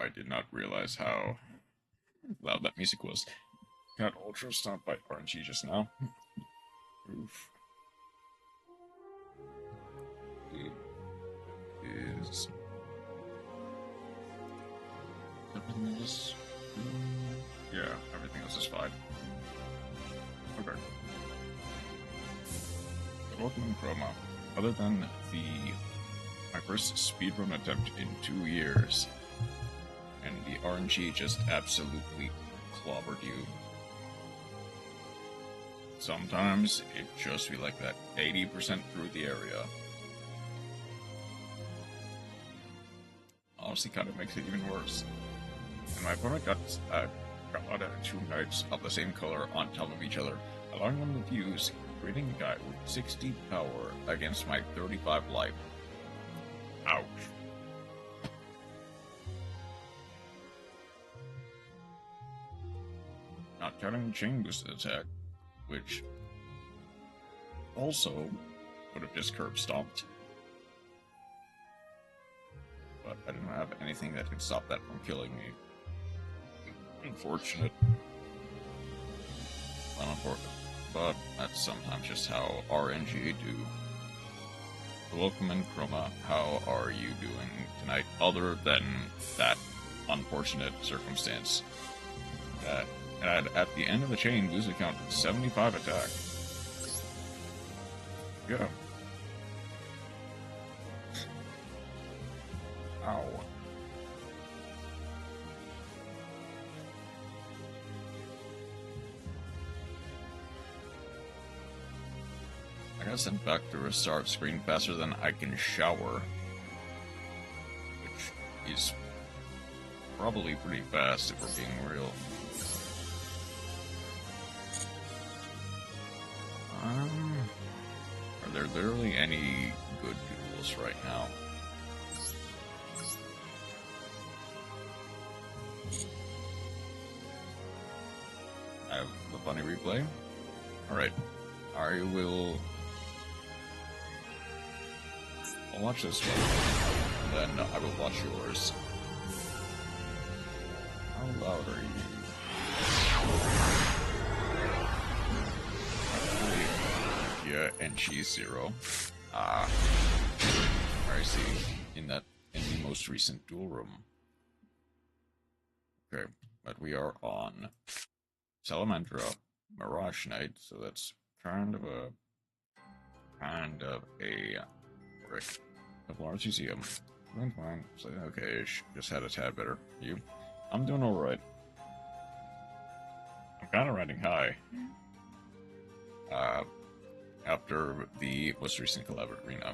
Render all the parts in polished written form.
I did not realize how loud that music was. Got ultra stomped by RNG just now. Oof. It is... Everything else... Yeah, everything else is fine. Okay. Welcome in Chroma. Other than my first speedrun attempt in 2 years, and the RNG just absolutely clobbered you. Sometimes it just be like that 80% through the area. Honestly, kind of makes it even worse. And my opponent got 2 knights of the same color on top of each other, allowing them to fuse, creating a guy with 60 power against my 35 life. Ouch. Not counting the chain boosted attack, which also would have just curb stomped. But I didn't have anything that could stop that from killing me. Unfortunate. Unimportant. But that's sometimes just how RNG do. Welcome in Chroma. How are you doing tonight? Other than that unfortunate circumstance that at the end of the chain, lose account 75 attack. Yeah. Ow. I got sent back to restart screen faster than I can shower, which is probably pretty fast if we're being real. Are there literally any good duels right now? I have the funny replay. Alright. I will... I'll watch this one, and then I will watch yours. How loud are you? Yeah, and she's 0. I see. In the most recent duel room. Okay, but we are on Salamandra Mirage Knight, so that's kind of a couple hours museum. I'm fine. So, okay, just had a tad better. You? I'm doing alright. I'm kind of riding high. After the most recent collaborative arena.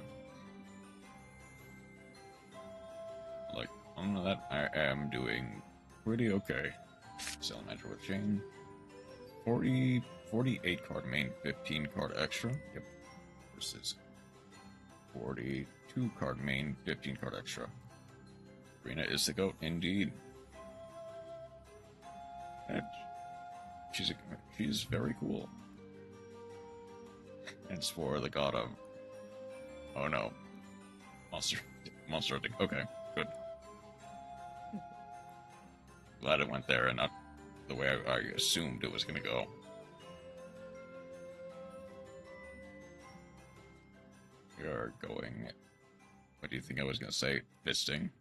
Like, on that, I am doing pretty okay. Salamander with chain. 48 card main, 15 card extra. Yep. Versus 42 card main, 15 card extra. Arena is the GOAT, indeed. And she's very cool. It's for the god of... Oh no. Monster. Okay, good. Glad it went there and not the way I assumed it was gonna go. We are going... What do you think I was gonna say? Fisting?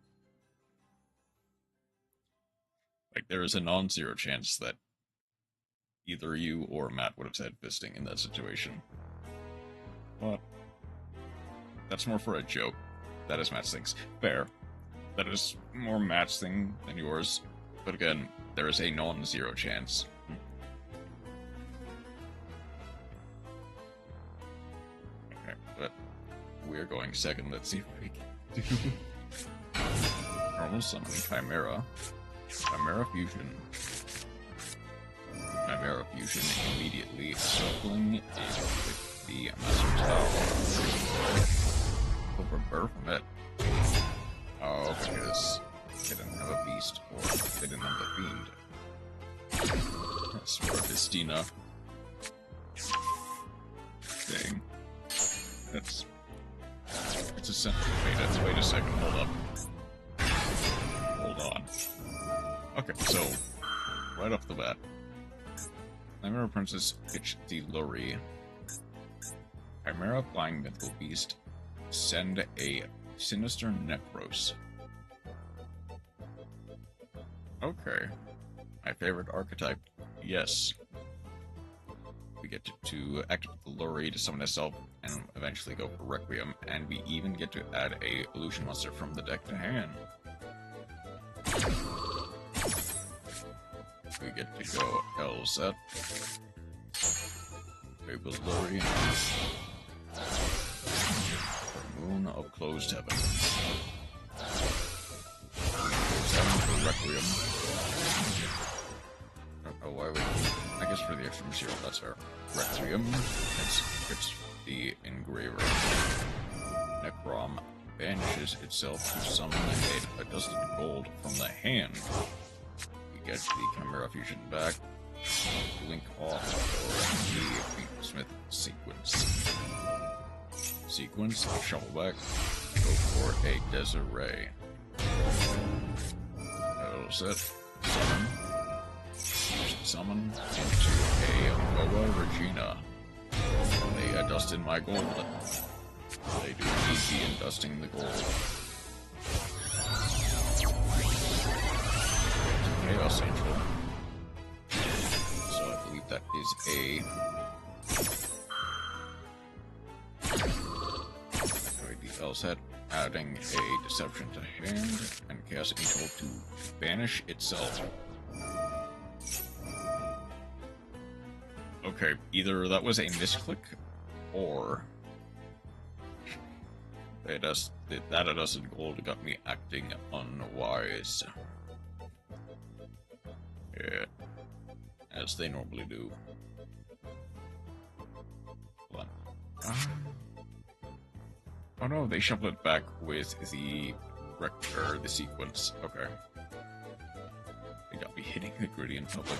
Like, there is a non-zero chance that either you or Matt would have said fisting in that situation. But that's more for a joke. That is Matt's things. Fair. That is more Matt's thing than yours. But again, there is a non-zero chance. Okay, but we're going second. Let's see if we can do normal summon Chimera. Chimera Fusion. Chimera Fusion immediately circling it with the Master Tower. Over burr from it. Oh, because they didn't have a beast, or they didn't have a fiend. Smart Fistina. Dang. It's a simple fate. Wait a second, hold up. Hold on. Okay, so right off the bat, Chimera Princess pitch the Luri. Chimera Flying Mythical Beast. Send a Sinister Necros. Okay. My favorite archetype. Yes. We get to activate the Luri to summon itself and eventually go for Requiem, and we even get to add a illusion monster from the deck to hand. We get to go Elzet, Fable's Luri, Moon of Closed Heaven. 7 for Requiem. Oh, why would I guess for the extra material, that's fair. Requiem, it's the Engraver. Necrom banishes itself to summon a dusted gold from the hand. We get the Chimera Fusion back, Link off for the Smith sequence. Shuffle back, go for a Desiree. Set, summon into a Boa Regina. They dust in my gold. They do easy in dusting the gold. Chaos Angel. So I believe that is the Elzet, adding a Deception to hand, and Chaos Angel to banish itself. Okay, either that was a misclick, or that dusted gold got me acting unwise. Yeah, as they normally do. Hold on. Oh no, they shuffled it back with the the sequence. Okay. They got me hitting the gritty in public.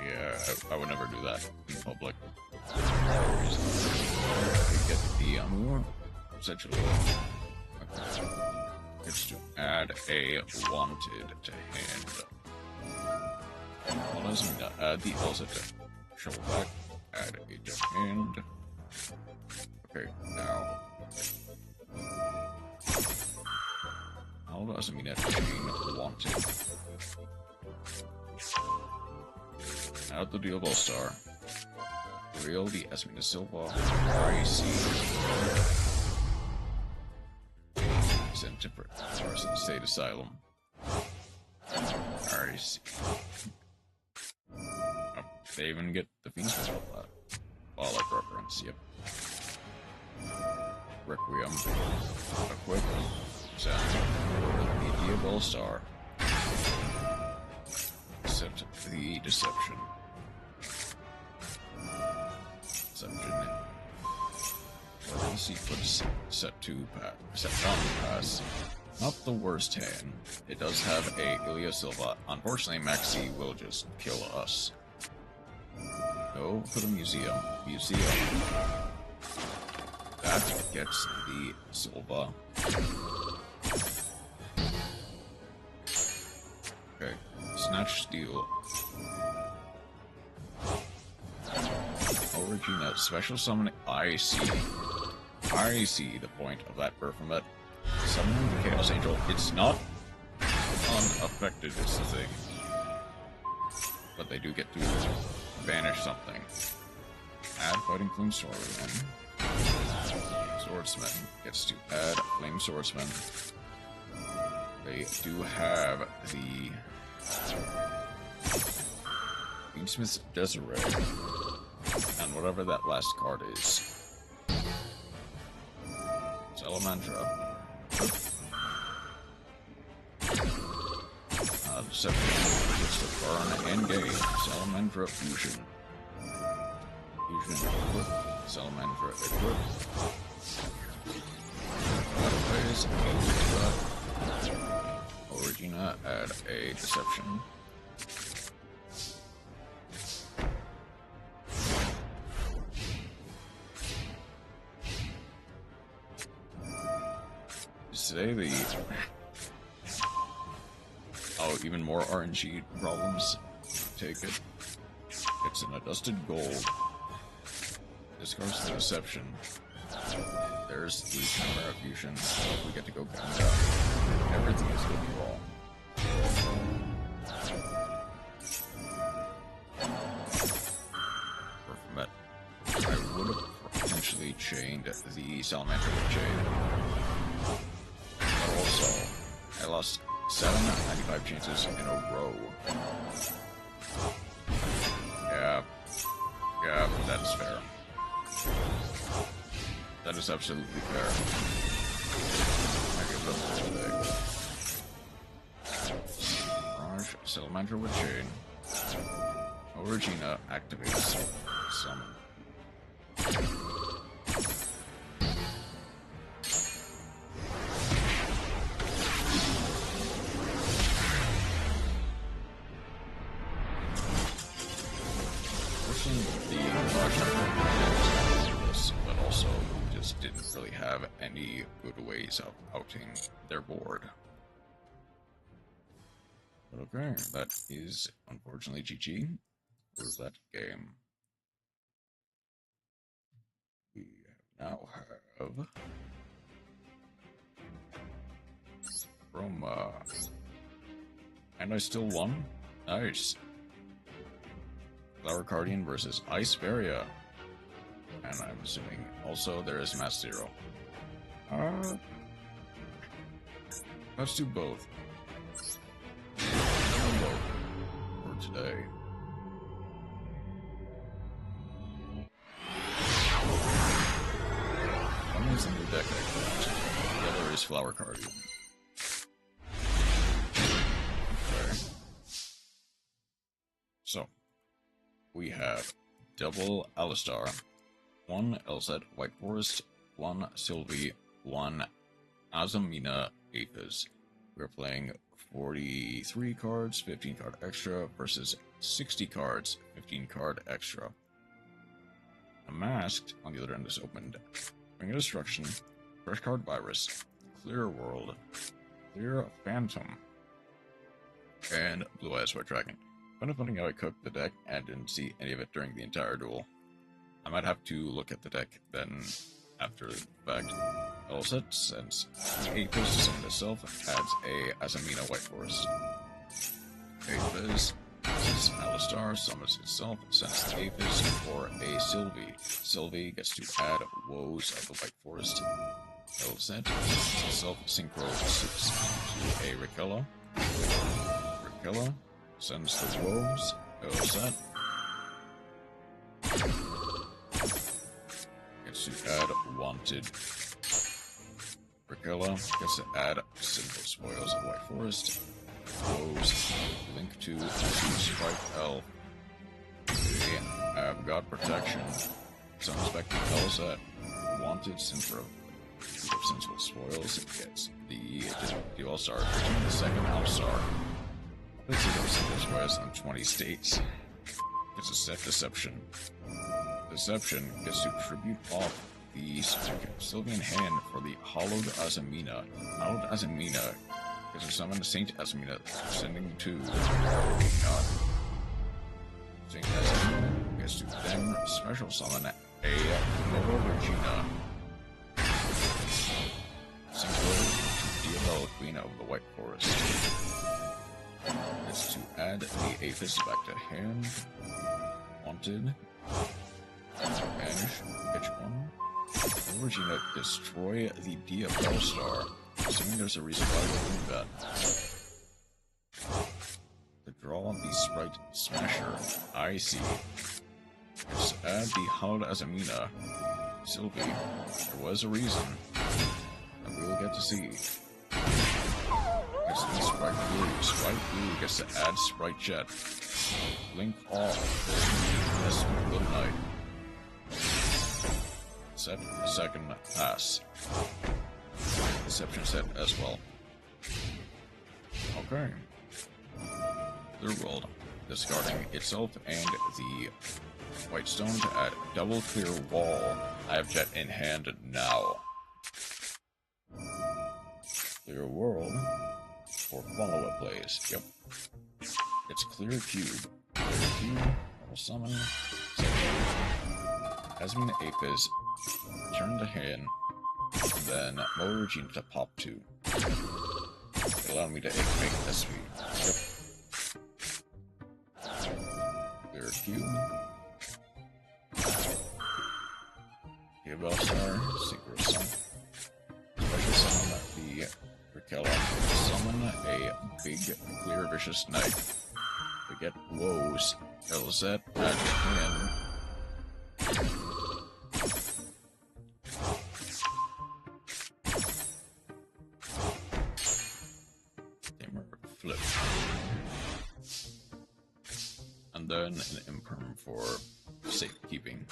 Yeah, I would never do that in public. We get the essentially. Okay. It's to add a wanted to hand. What does it mean to add the Elzet to shuffle back? Add a to hand. Okay, now. How does it mean that chain wanted? Add the Duel Star. Real the Esmina Silva. IC. Sent to Carson State Asylum. IC. Oh, they even get the Fiends with all that. Bollock reference, yep. Requiem. Equip. Sound. The Duel Star. Set the Deception. The sequence set on pass. Not the worst hand. It does have a Ilya Silva. Unfortunately, Maxi will just kill us. Go for the museum. That gets the Silva. Okay. Snatch Steel. Regina, special summon IC. The point of that Perfumet. Summoning the Chaos Angel. It's not unaffected, is the thing. But they do get to banish something. Add Fighting Flame Swordsman. Swordsman gets to add Flame Swordsman. They do have the Beansmith's Desiree. And whatever that last card is. Salamandra. Deception gets to burn and gain. Salamandra Fusion. Equip. Salamandra Equip. Regina, add a Deception. Today the... Oh, even more RNG problems. Take it. It's an adjusted gold. Discards the deception. There's the Tamer fusion. We get to go Ganga. Everything is going wrong. Met. I would have potentially chained the Salamander with chain. But also, I lost 7 95 chances in a row. Yeah, that's fair. That is absolutely fair. I give up today. Mirage, Salamander with chain. Regina activates summon. But also just didn't really have any good ways of outing their board. But okay, that is unfortunately GG for that game. We now have Chroma. And I still won? Nice. Flower Guardian versus Iceperia. And I'm assuming also there is Mass Zero. Let's do both. For today. One is in the deck I collect. The other is Flower Guardian. Okay. So, we have double Alistar, 1 Elset White Forest, 1 Sylvie, 1 Azamina Apis. We're playing 43 cards, 15 card extra versus 60 cards, 15 card extra. A Masked, on the other end, is opened. Ring of Destruction, Fresh Card Virus, Clear World, Clear Phantom, and Blue Eyes White Dragon. Kind of funny how I cooked the deck and didn't see any of it during the entire duel. I might have to look at the deck then after the fact. All set, since the Apis to summon itself adds a Azamina White Forest. Apis, this is Alistar, summons itself, sends the Apis for a Sylvie. Sylvie gets to add Woes of the White Forest. All set, itself synchro suits to a Rakella. Rakella sends the Woes. All set. Gets to add Wanted. Rakella gets to add Simple Spoils of White Forest. Woes. Link to Sprite Elf. They have got protection. Summons back to Elset. Wanted Synchro. Sensible Spoils. It gets the Duel Star. Return the second Alistar. Let's see those Simple Spoils on 20 states. Gets a set Deception. Deception gets to tribute off the Sylvian Hand for the Hollowed Azamina. Hollowed Azamina gets to summon Saint Azamina, sending to God. Saint Azamina gets to then special summon a Nova Regina. Synchro to Diabella, Queen of the White Forest. Gets to add the Apis back to hand. Wanted. Banish, pitch 1. Regina, destroy the Diabella Star. Assuming there's a reason why we're doing that. To draw the Sprite Smasher, I see. Just add the Hollowed Azamina. Sylvie, there was a reason. And we will get to see. Gets to be Sprite Blue. Sprite Blue gets to add Sprite Jet. Link off. Yes, Little Knight. Set the second pass. Deception set as well. Okay. Third world. Discarding itself and the white stone to add double clear wall. I have Jet in hand now. Clear world for follow-up plays. Yep. It's clear cube. Clear cube. Normal summon. Asmin Apis. Turn to hand. Then Motor Regime to pop 2. Allow me to make SV. Yep. Clear cube. Bellstar, Synchro Summon. Special summon the Raquel. Summon a big, clear, vicious knight. To get woes. Elzet, magic hand. Tamer flip. And then an imperm for safekeeping.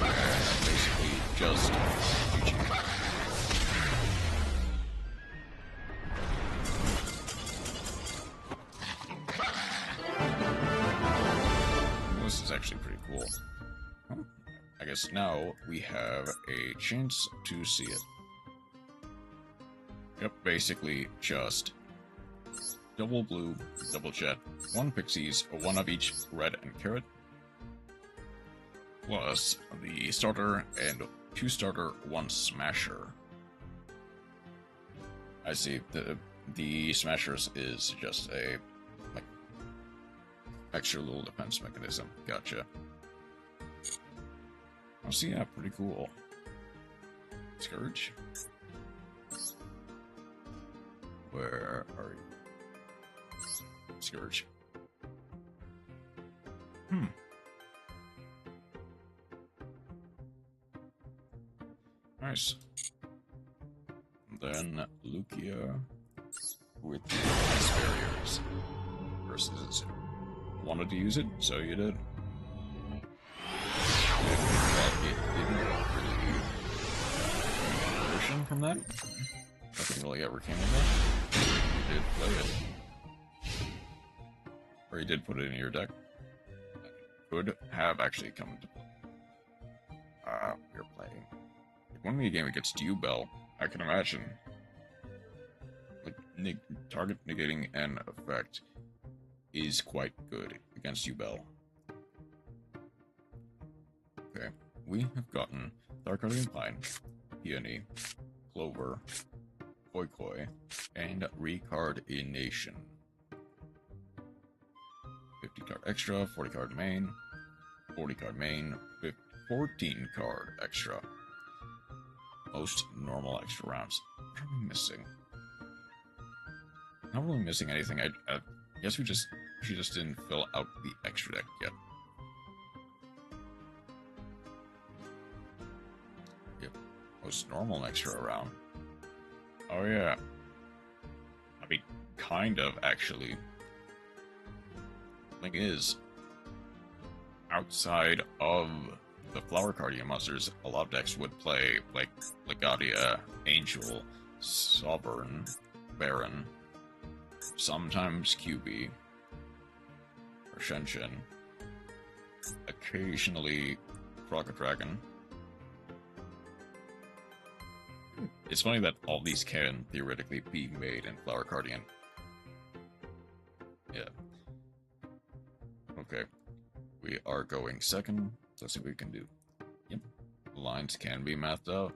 Basically just GG. This is actually pretty cool. I guess now we have a chance to see it. Yep, basically just double blue, double jet, 1 pixies, 1 of each red and carrot, plus the starter and 2 starter, 1 smasher. I see. The smashers is just a like extra little defense mechanism. Gotcha. Oh, so yeah, pretty cool. Scourge. Where are you? Scourge. Nice. Then Lucia with the ice barriers versus wanted to use it, so you did. Version from that? Nothing really ever came of that. You did play it. Or you did put it in your deck. That could have actually come into play. We're playing. When we game against Duel, I can imagine. Like, target negating an effect is quite good against Duel. Okay, we have gotten Dark Guardian Pine, Peony, Clover, Koi Koi, and Recardination. 50 card extra, 40 card main, 40 card main, 14 card extra. Most normal extra rounds. What are we missing? Not really missing anything. I guess she just didn't fill out the extra deck yet. Yep. Most normal extra round. Oh yeah. I mean, kind of actually. Thing is, outside of the Flower Guardian monsters, a lot of decks would play like Legadia, Angel, Sovereign, Baron, sometimes QB, or Shenshin, occasionally Rocket Dragon. It's funny that all these can theoretically be made in Flower Guardian. Yeah. Okay. We are going second. Let's see what we can do. Yep. The lines can be mathed out.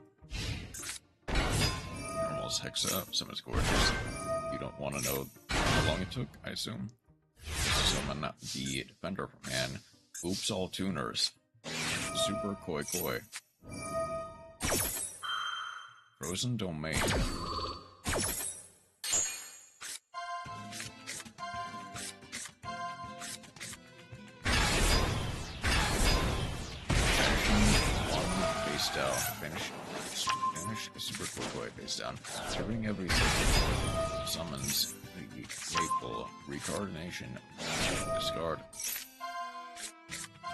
Normal's Hexa. Summon's gorgeous. You don't want to know how long it took, I assume. Summon the Defender from hand. Oops, all tuners. Super Koi Koi. Frozen Domain. Down. Vanish Super Koi Koi face down. Triggering every second. Summons the Faithful. Recardination. Discard.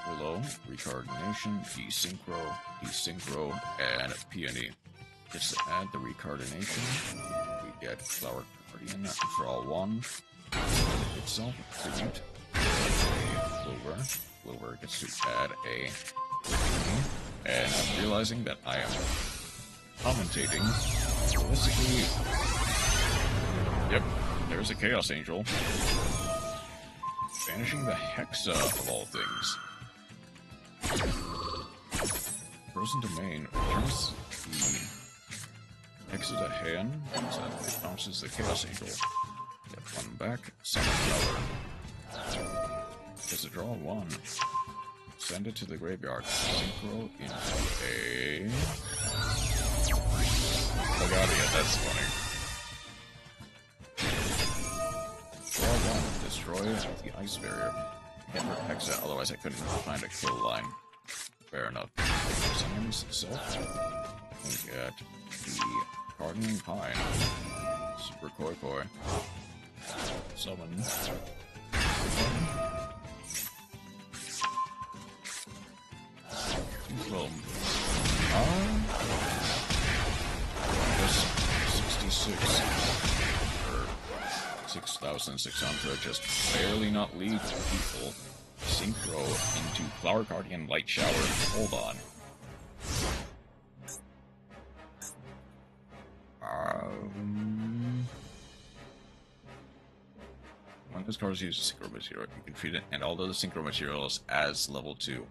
Willow. Recardination. Desynchro, and Peony. Just to add the Recardination, we get Flower Guardian. Draw 1. Itself. Tribute. Clover. Clover gets to add a Peony. And I'm realizing that I am commentating Basically, yep, there's a Chaos Angel. Banishing the Hexa of all things. Frozen Domain returns the Hexa to hand, so it bounces the Chaos Angel. Get one back, summon another. Does it draw one? Send it to the graveyard. Synchro into a... Oh god, yeah, that's funny. Draw one, destroy the ice barrier. Hit her Hexa, otherwise I couldn't find a kill line. Fair enough. Summons self. We get the Guardian Pine. Super Koi Koi. Summon. Well, 66 or 6,600, just barely not leave people. Synchro into Flower Guardian Light Shower. Hold on. When this card uses Synchro Material, you can treat it and all the Synchro Materials as level 2.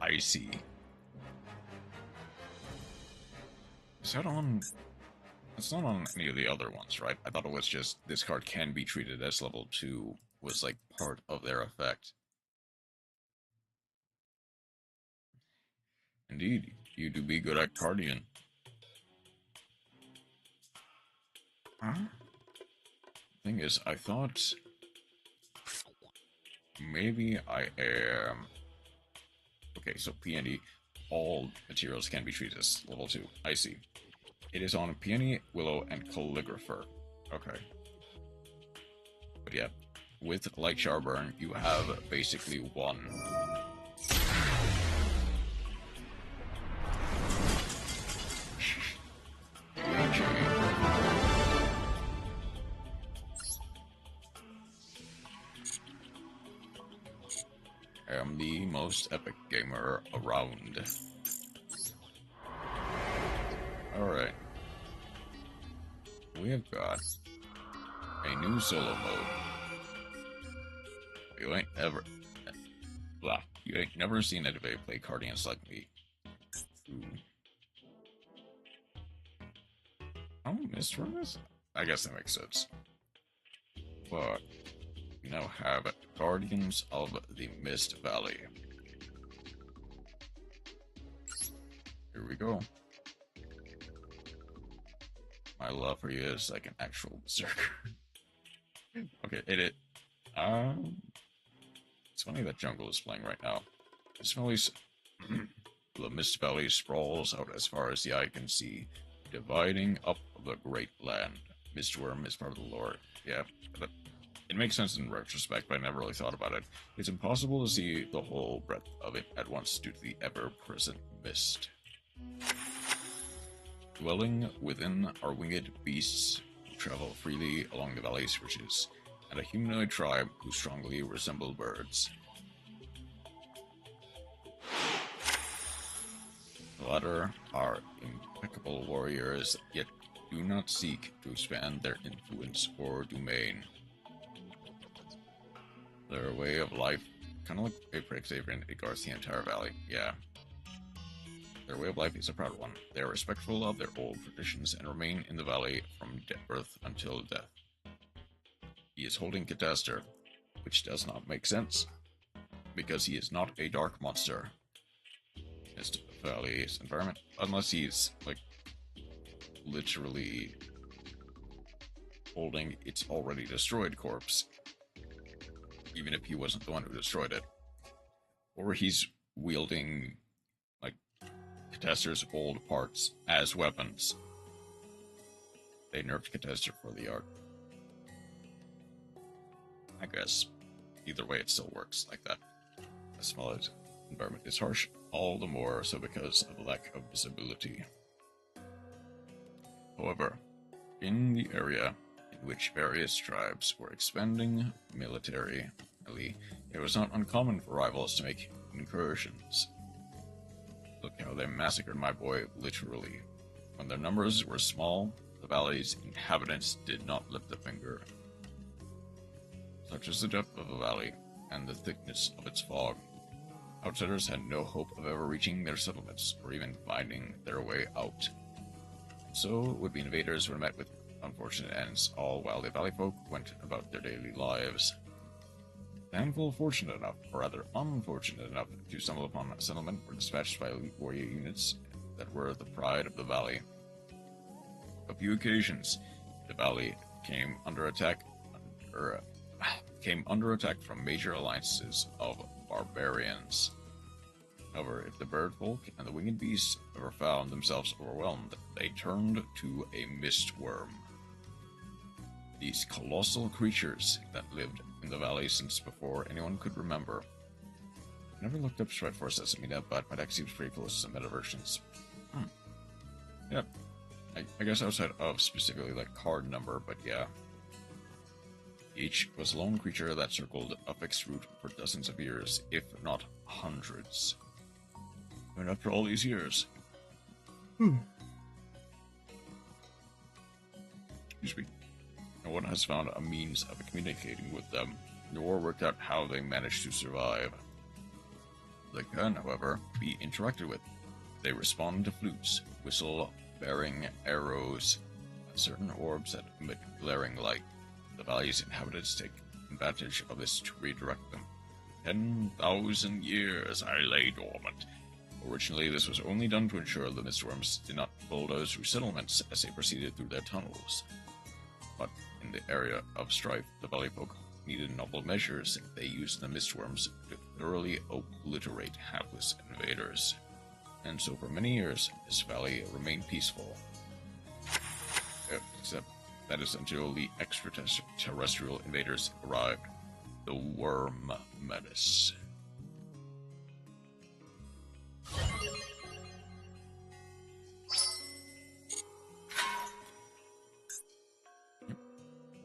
I see. Is that on... It's not on any of the other ones, right? I thought it was just this card can be treated as level 2 was like part of their effect. Indeed, you do be good at Guardian. Huh? Thing is, I thought maybe I am... Okay, so Peony, all materials can be treated as level 2. I see. It is on Peony, Willow, and Calligrapher. Okay. But yeah, with Light Shower Burn, you have basically one. I am the most epic gamer around. Alright. We have got a new solo mode. You ain't ever... Blah. You ain't never seen anybody play Guardians like me. Ooh. Oh, Mist Runners? I guess that makes sense. But... we now have Guardians of the Mist Valley. Here we go. My love for you is like an actual berserker. Okay, it's funny that Jungle is playing right now. The Mist Valley sprawls out as far as the eye can see, dividing up the Great Land. Mistworm is part of the lore. Yeah, but it makes sense in retrospect, but I never really thought about it. It's impossible to see the whole breadth of it at once due to the ever-present mist. Dwelling within are winged beasts who travel freely along the valley's ridges, and a humanoid tribe who strongly resemble birds. The latter are impeccable warriors, yet do not seek to expand their influence or domain. Their way of life, kind of like Pfp Xavier, it guards the entire valley. Yeah. Their way of life is a proud one. They are respectful of their old traditions and remain in the valley from birth until death. He is holding Cataster, which does not make sense, because he is not a dark monster. His valley's environment, unless he's, like, literally holding its already destroyed corpse, even if he wasn't the one who destroyed it. Or he's wielding, like, Cataster's old parts as weapons. They nerfed Cataster for the art. I guess. Either way, it still works like that. The smaller environment is harsh, all the more so because of the lack of visibility. However, in the area in which various tribes were expanding militarily, it was not uncommon for rivals to make incursions. Look how they massacred my boy, literally. When their numbers were small, the valley's inhabitants did not lift a finger. Such is the depth of the valley, and the thickness of its fog. Outsiders had no hope of ever reaching their settlements, or even finding their way out. So, would-be invaders were met with unfortunate ends, all while the valley folk went about their daily lives. A handful fortunate enough, or rather unfortunate enough, to stumble upon a settlement were dispatched by elite warrior units that were the pride of the valley. On a few occasions, the valley came under attack from major alliances of barbarians. However, if the bird folk and the winged beasts ever found themselves overwhelmed, they turned to a mistworm. These colossal creatures that lived in the valley since before anyone could remember. I never looked up Stride Force as a meetup, but my deck seems pretty close to some meta versions. Yep. I guess outside of specifically like card number, but yeah. Each was a lone creature that circled a fixed route for dozens of years, if not hundreds. And after all these years... Excuse me. No one has found a means of communicating with them, nor worked out how they managed to survive. They can, however, be interacted with. They respond to flutes, whistle-bearing arrows, and certain orbs that emit glaring light. The valley's inhabitants take advantage of this to redirect them. 10,000 years I lay dormant. Originally, this was only done to ensure the mistworms did not bulldoze through settlements as they proceeded through their tunnels. But in the area of strife, the valley folk needed novel measures. They used the mistworms to thoroughly obliterate hapless invaders. And so for many years, this valley remained peaceful. Except that is until the extraterrestrial invaders arrived. The Worm Menace.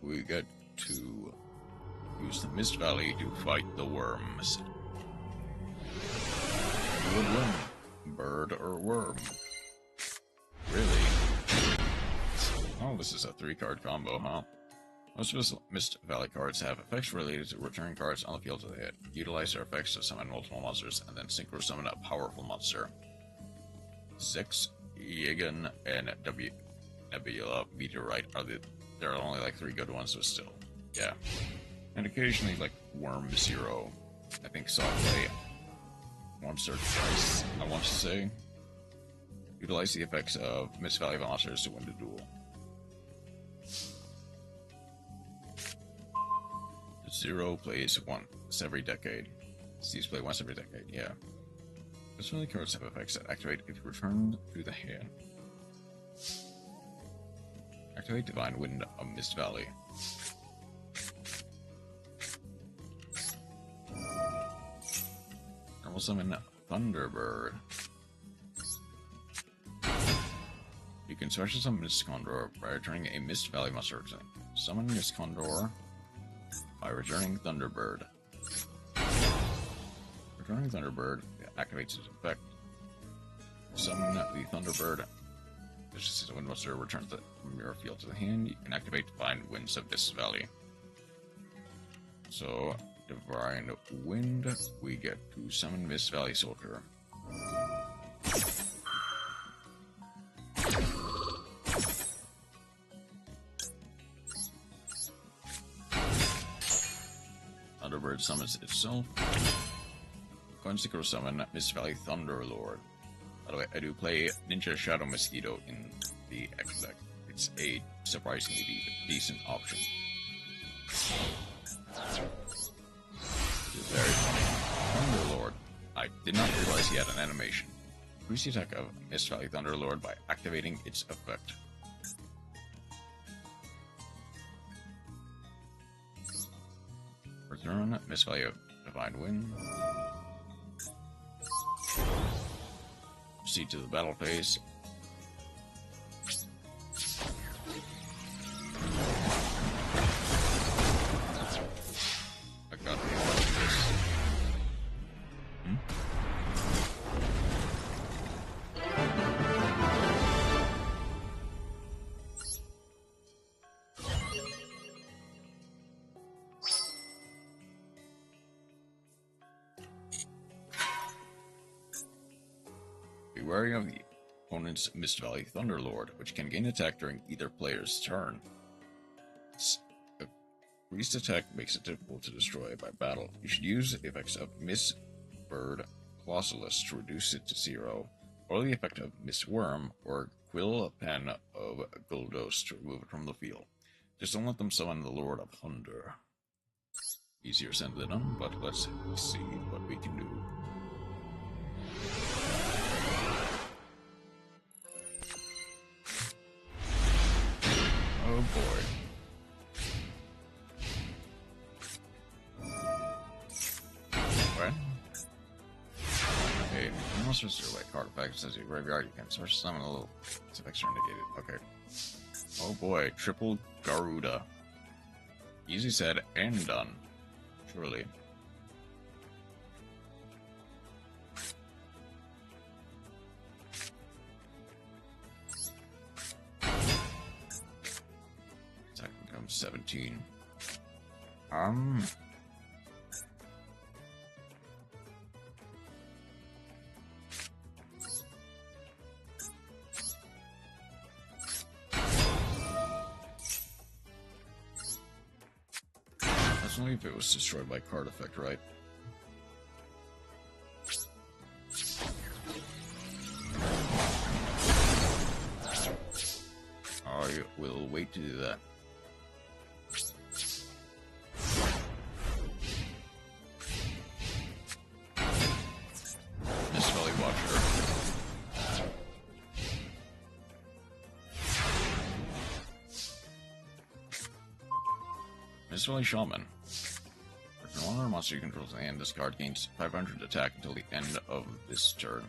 We get to use the Mist Valley to fight the worms. Woodworm, bird or worm? Really? Oh, this is a 3-card combo, huh? Most of his Mist Valley cards have effects related to returning cards on the field to the hit. Utilize their effects to summon multiple monsters, and then synchro summon a powerful monster. Zix, Yigan, and Nebula Meteorite are there are only like 3 good ones, but still. Yeah. And occasionally, like, Worm Zero. I think saw play once or twice, I want to say. Utilize the effects of Mist Valley monsters to win the duel. Zero plays once every decade. These play once every decade, yeah. This really cards have effects that activate if you return to the hand. Activate Divine Wind of Mist Valley. And we'll summon Thunderbird. You can special summon Mist Condor by returning a Mist Valley monster. Summon Mist Condor by returning Thunderbird. Returning Thunderbird activates its effect. Summon the Thunderbird. This is a wind monster returns from your field to the hand. You can activate Divine Winds of Mist Valley. So, Divine Wind, we get to summon Mist Valley Soldier. Thunderbird summons itself. Go and synchro summon Mist Valley Thunderlord. By the way, I do play Ninja Shadow Mosquito in the X deck. It's a surprisingly decent option. It's very funny. Thunderlord. I did not realize he had an animation. Increase the attack of Mist Valley Thunderlord by activating its effect. Return Mist Valley of Divine Wind. Proceed to the battle phase. I got to this. Be wary of the opponent's Mist Valley Thunderlord, which can gain attack during either player's turn. A increased attack makes it difficult to destroy by battle. You should use the effects of Miss Bird Clausulus to reduce it to 0, or the effect of Miss Worm or Quill Pen of Guldos to remove it from the field. Just don't let them summon the Lord of Thunder. Easier said than done, but let's see what we can do. Oh boy. What? Okay, monsters are like card effects as your graveyard. You can search summon a little effects are indicated. Okay. Oh boy, triple Garuda. Easy said and done. Surely. Attack becomes 17. That's only if it was destroyed by card effect, right? I will wait to do that. Miss Valley Watcher. Miss Valley Shaman. No longer monster you control and this card gains 500 attack until the end of this turn.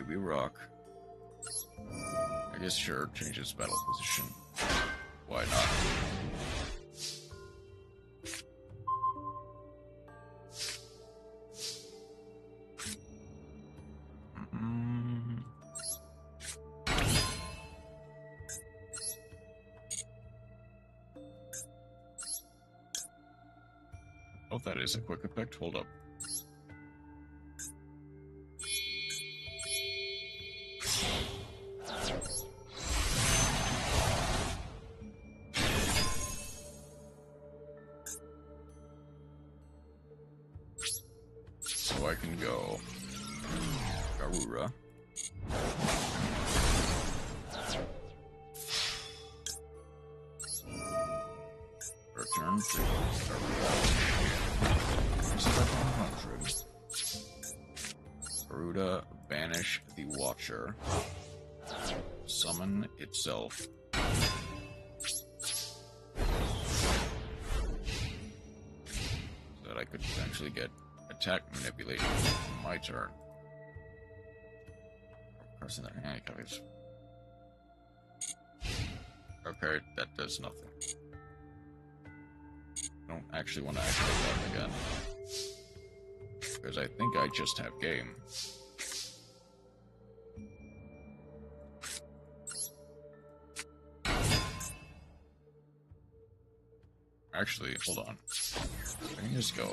We rock. I guess sure, changes battle position. Why not? Oh, that is a quick effect. Hold up. So I can go Garura. Return to Garura. Garuda, banish the Watcher. Summon itself. So that I could potentially get attack manipulation on my turn. Person that handcuffs. Okay, that does nothing. I don't actually want to activate that again. Because I think I just have game. Actually, hold on. I can just go.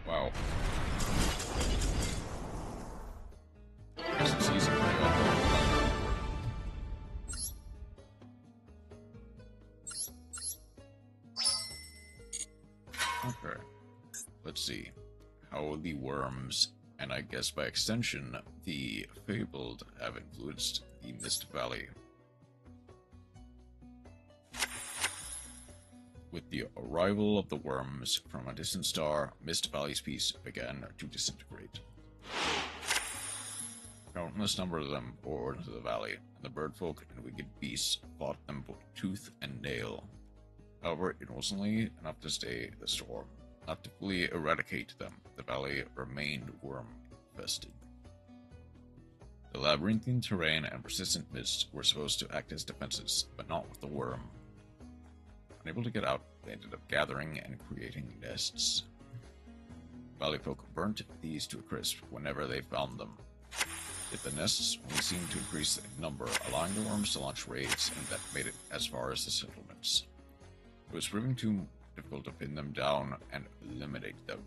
Wow. I guess it's easy. Okay. Let's see how the worms, and I guess by extension, the Fabled, have influenced the Mist Valley. With the arrival of the worms from a distant star, Mist Valley's peace began to disintegrate. Countless number of them poured into the valley, and the birdfolk and wicked beasts fought them both tooth and nail. However, it was only enough to stay the storm, not to fully eradicate them. The valley remained worm-infested. The labyrinthine terrain and persistent mists were supposed to act as defenses, but not with the worm. Unable to get out, they ended up gathering and creating nests. Valley folk burnt these to a crisp whenever they found them. Yet the nests only seemed to increase in number, allowing the worms to launch raids and that made it as far as the settlements. It was proving too difficult to pin them down and eliminate them.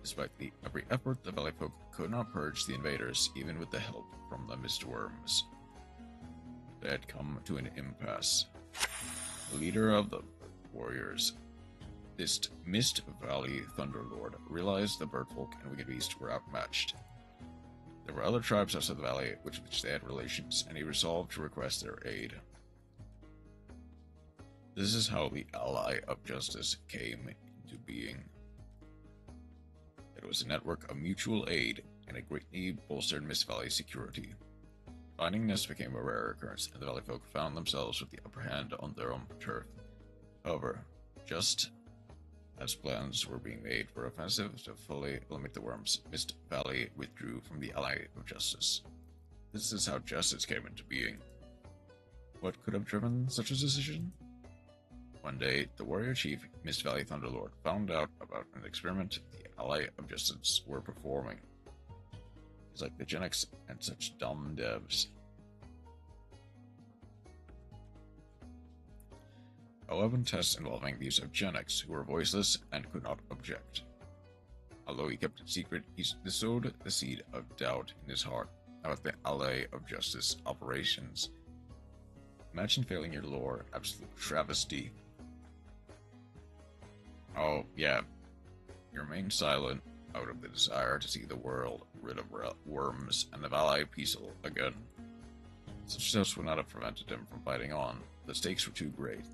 Despite every effort, the valley folk could not purge the invaders, even with the help from the mistworms. They had come to an impasse. The leader of the warriors, this Mist Valley Thunderlord, realized the birdfolk and wicked beast were outmatched. There were other tribes outside the valley with which they had relations, and he resolved to request their aid. This is how the Ally of Justice came into being. It was a network of mutual aid, and it greatly bolstered Mist Valley's security. Finding nests became a rare occurrence, and the valley folk found themselves with the upper hand on their own turf. However, just as plans were being made for offensive to fully eliminate the worms, Mist Valley withdrew from the Ally of Justice. This is how justice came into being. What could have driven such a decision? One day, the warrior chief, Mist Valley Thunderlord, found out about an experiment the Ally of Justice were performing. It's like the Gen X and such dumb devs. A weapon test involving the use of Gen X, who were voiceless and could not object. Although he kept it secret, he sowed the seed of doubt in his heart about the Ally of Justice operations. Imagine failing your lore, absolute travesty. Oh, yeah. You remain silent out of the desire to see the world rid of worms and the valley peaceful again. Such steps would not have prevented him from fighting on. The stakes were too great.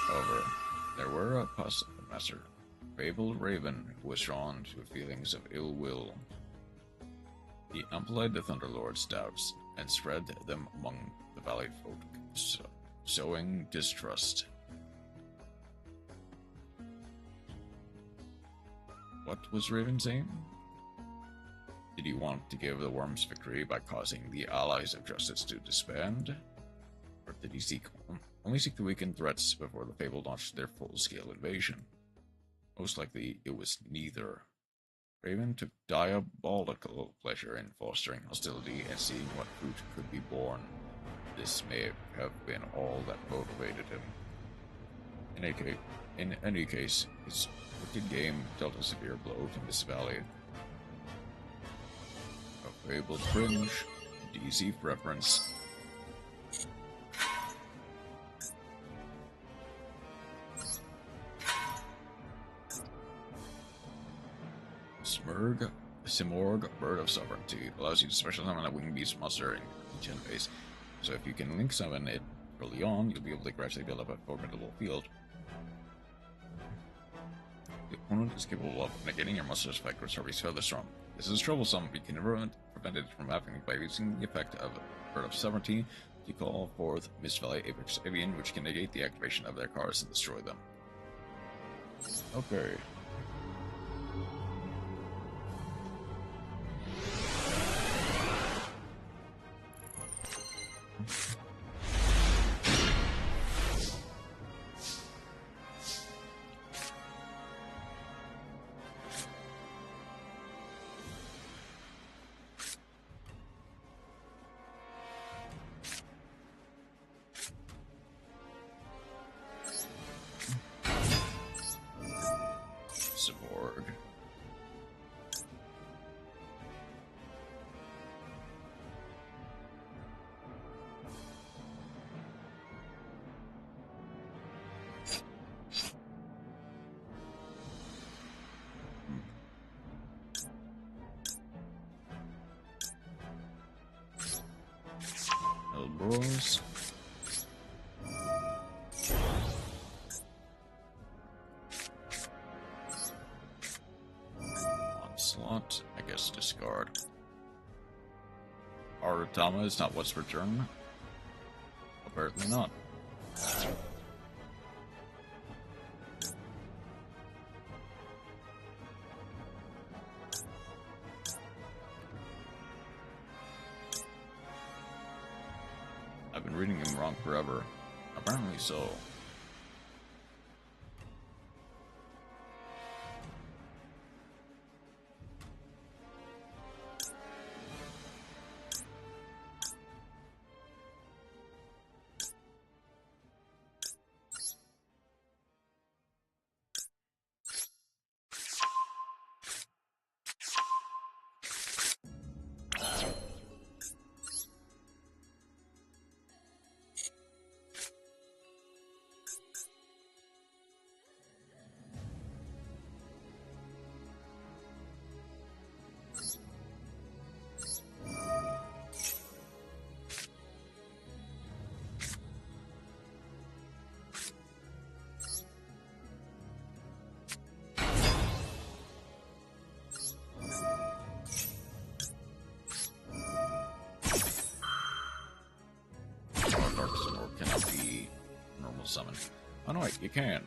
However, there were a master, fabled Raven, who was drawn to feelings of ill will. He amplified the Thunderlord's doubts and spread them among the valley folk, sowing distrust. What was Raven's aim? Did he want to give the worms victory by causing the allies of justice to disband? Or did he only seek to weaken threats before the Fable launched their full-scale invasion? Most likely, it was neither. Raven took diabolical pleasure in fostering hostility and seeing what fruit could be born. This may have been all that motivated him. In any case, his wicked game dealt a severe blow to Mist Valley. A fabled cringe, DC preference. Simorg, Bird of Sovereignty, allows you to special summon a winged beast monster in each end phase. So if you can link summon it early on, you'll be able to gradually build up a formidable field. The opponent is capable of negating your monster's effect or Harvey's Featherstorm. This is troublesome, but you can prevent it from happening by using the effect of Bird of Sovereignty to call forth Mist Valley Apex Avian, which can negate the activation of their cards and destroy them. Okay. Elbows. Onslaught. I guess discard. Arutama is not what's returned? Apparently not. I've been reading him wrong forever. Apparently so. Summon. Oh no, wait, you can.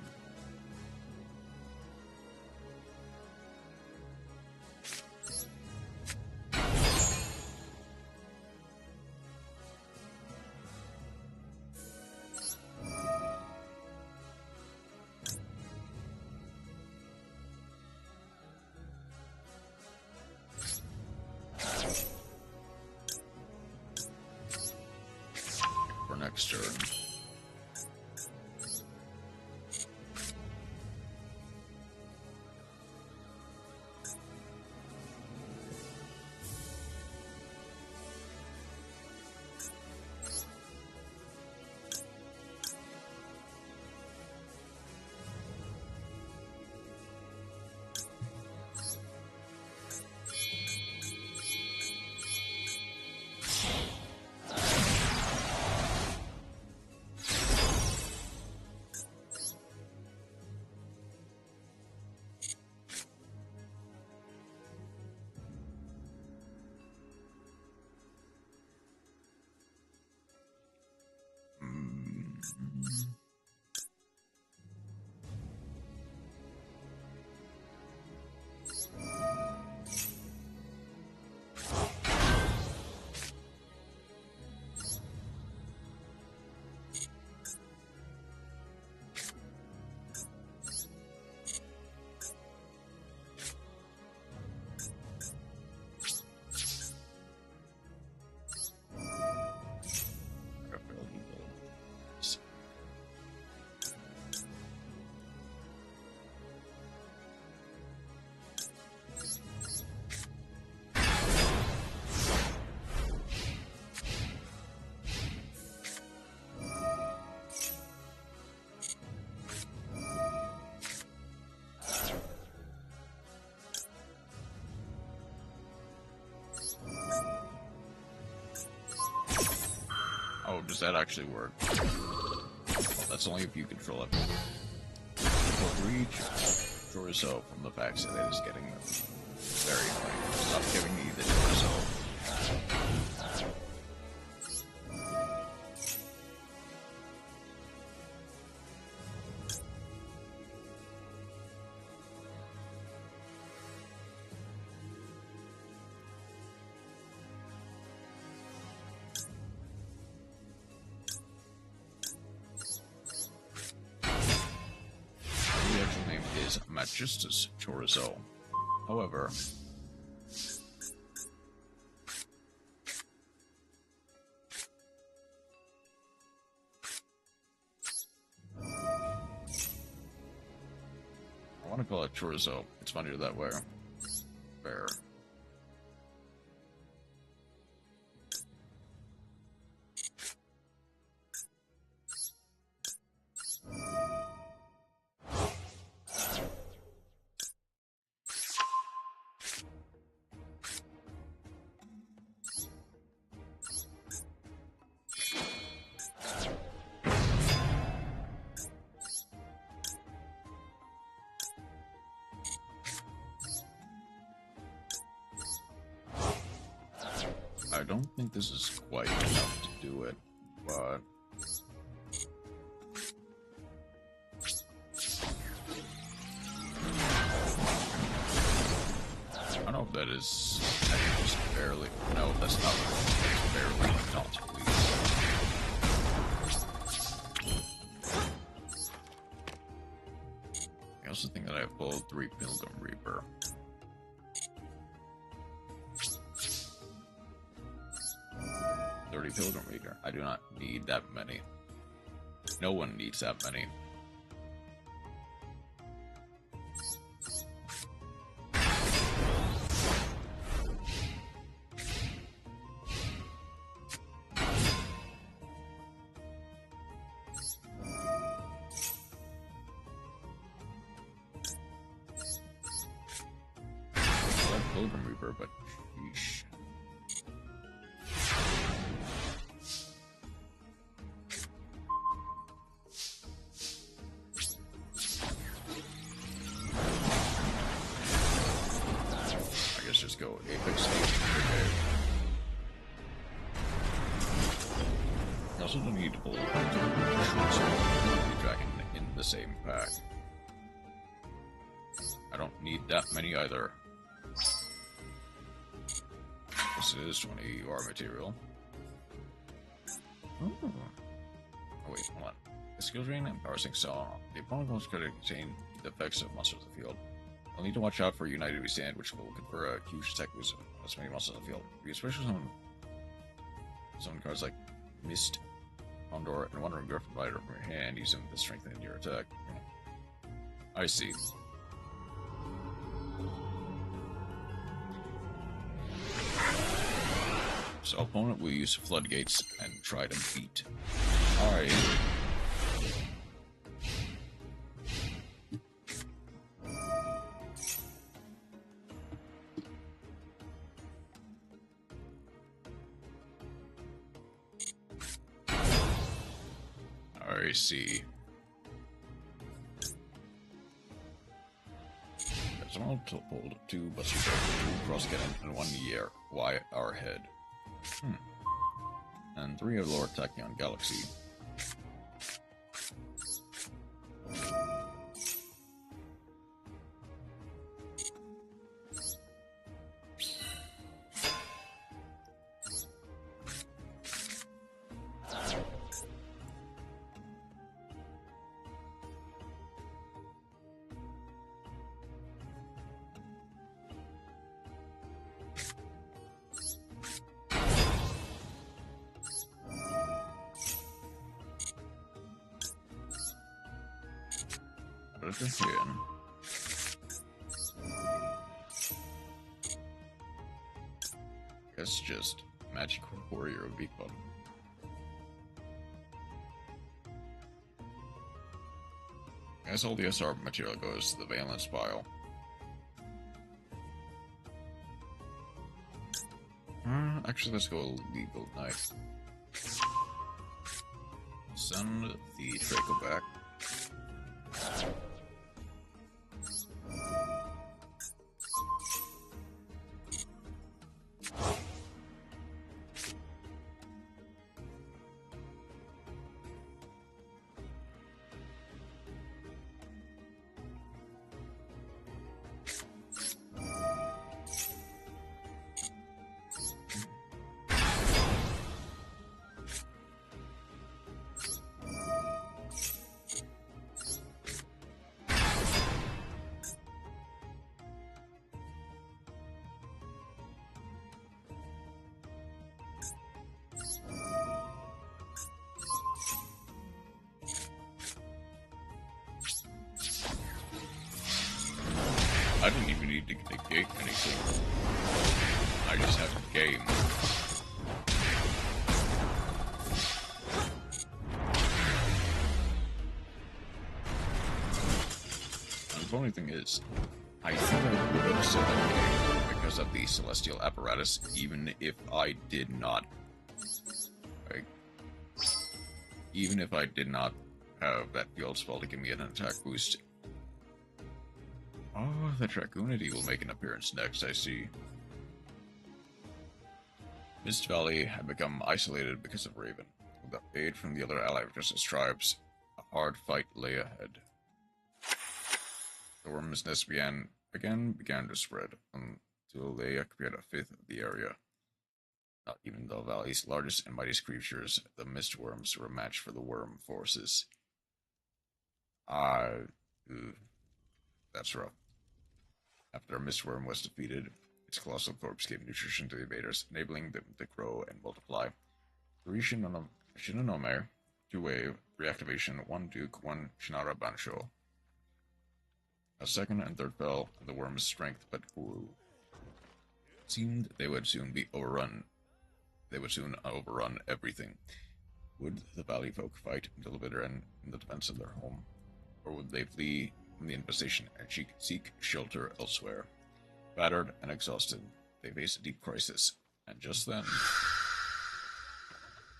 For next turn. Oh, does that actually work? Well, that's only if you control it. For reach, torso from the fact that it is getting very annoying. Stop giving me the torso. Magistus Chorizo. However, I want to call it Chorizo. It's funnier that way. Fair. don't think this is quite enough to do it, but... I don't know if that is... I think just barely... No, that's not... That's barely not, please. I also think that I have pulled 3 Pilgrim Reaper. Pilgrim Reaper. I do not need that many. No one needs that many. I love Pilgrim Reaper, but sheesh. Just go Apex. Okay. I also don't need to pull Dragon in the same pack. I don't need that many either. This is 20 UR material. Oh wait, hold on. The skill drain and power sync cell. The opponent goals could contain the effects of monsters in the field. I'll need to watch out for United We Stand, which will confer a huge attack boost on as many monsters in the field. Especially some cards like Mist, Condor, and Wandering Griffin Rider from your hand, using the strength in your attack. I see. So opponent will use floodgates and try to beat. Alright. I see. There's a multiple 2 Buster 2 Cross Cannon and 1 Year Y our head. And 3 of Lord Tachyon Galaxy. That's just Magic Warrior of Beacon. As all the SR material goes to the Valence pile. Actually, let's go Legal Knight. Send the Draco back. I didn't even need to negate anything. I just have a game. And the funny thing is, I think I would have said that game because of the Celestial Apparatus, even if I did not. Like, even if I did not have that field spell to give me an attack boost. Oh, the Dragoonity will make an appearance next, I see. Mist Valley had become isolated because of Raven. Without aid from the other allied Justice tribes, a hard fight lay ahead. The worm's nest began to spread until they occupied a fifth of the area. Not even the valley's largest and mightiest creatures, the mistworms, were a match for the worm forces. That's rough. After a mistworm was defeated, its colossal corpse gave nutrition to the invaders, enabling them to grow and multiply. 3 Shinonome, 2 Wave, reactivation, 1 Duke, 1 Shinara Bansho. A second and third fell, and the worm's strength but grew. It seemed they would soon overrun everything. Would the valley folk fight until the bitter end in the defense of their home? Or would they flee from the infestation and seek shelter elsewhere? Battered and exhausted, they faced a deep crisis, and just then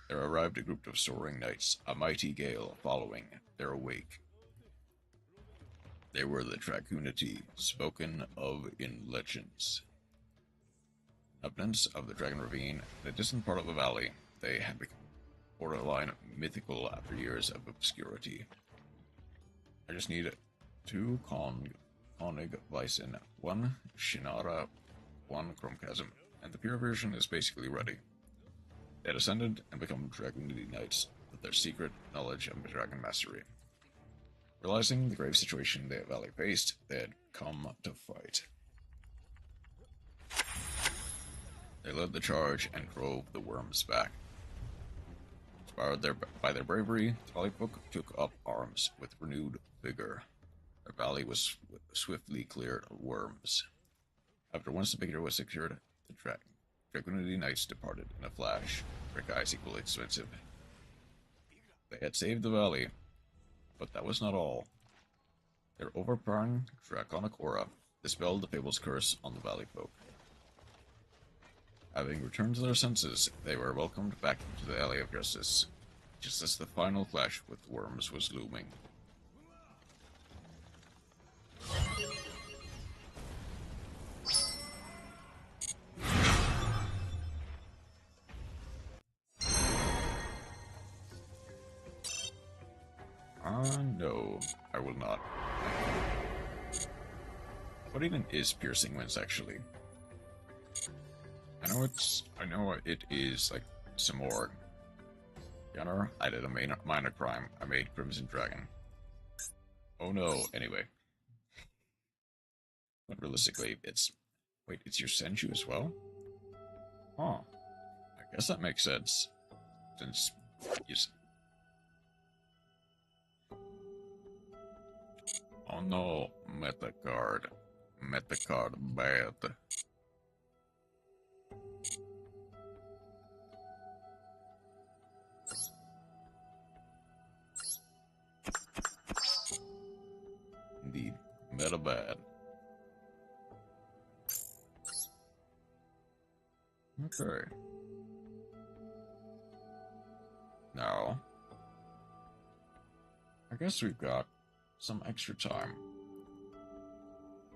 there arrived a group of soaring knights, a mighty gale following their wake. They were the Dragunity, spoken of in legends. Inhabitants of the Dragon Ravine, in a distant part of the valley, they had become borderline mythical after years of obscurity. I just need 2 Konig Bison, 1 Shinara, 1 Chromchasm, and the pure version is basically ready. They had ascended and become Dragunity Knights with their secret knowledge of dragon mastery. Realizing the grave situation the valley faced, they had come to fight. They led the charge and drove the worms back. Inspired by their bravery, the valley folk took up arms with renewed vigor. Their valley was swiftly cleared of worms. After once the victory was secured, the Dragunity Knights departed in a flash, their guys equally expensive. They had saved the valley, but that was not all. Their overpowering draconic aura dispelled the fable's curse on the valley folk. Having returned to their senses, they were welcomed back into the Alley of Justice, just as the final clash with worms was looming. No, I will not. What even is piercing winds, actually? I know it is, like, some more. Gunner, I did a minor crime. I made Crimson Dragon. Oh no, anyway. But realistically, it's... Wait, it's your Senju as well? Huh. I guess that makes sense. Since... Oh no, meta card. Meta card bad. Indeed, meta bad. Okay. Now, I guess we've got some extra time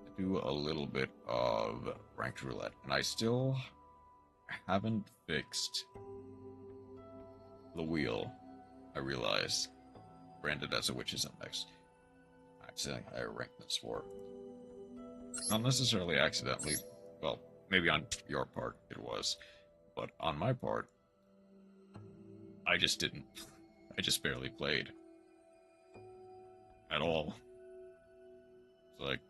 to do a little bit of ranked roulette, and I still haven't fixed the wheel. I realize branded as a witch is up next. Accidentally I ranked this for. Not necessarily accidentally, well, maybe on your part it was, but on my part, I just didn't. I just barely played. At all. It's like...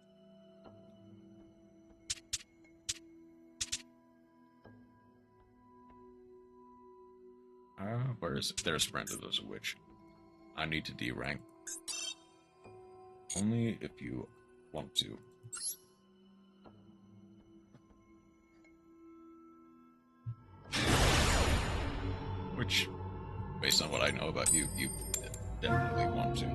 where is it? There's branded as a witch. I need to D-rank. Only if you want to. Which, based on what I know about you, you definitely want to.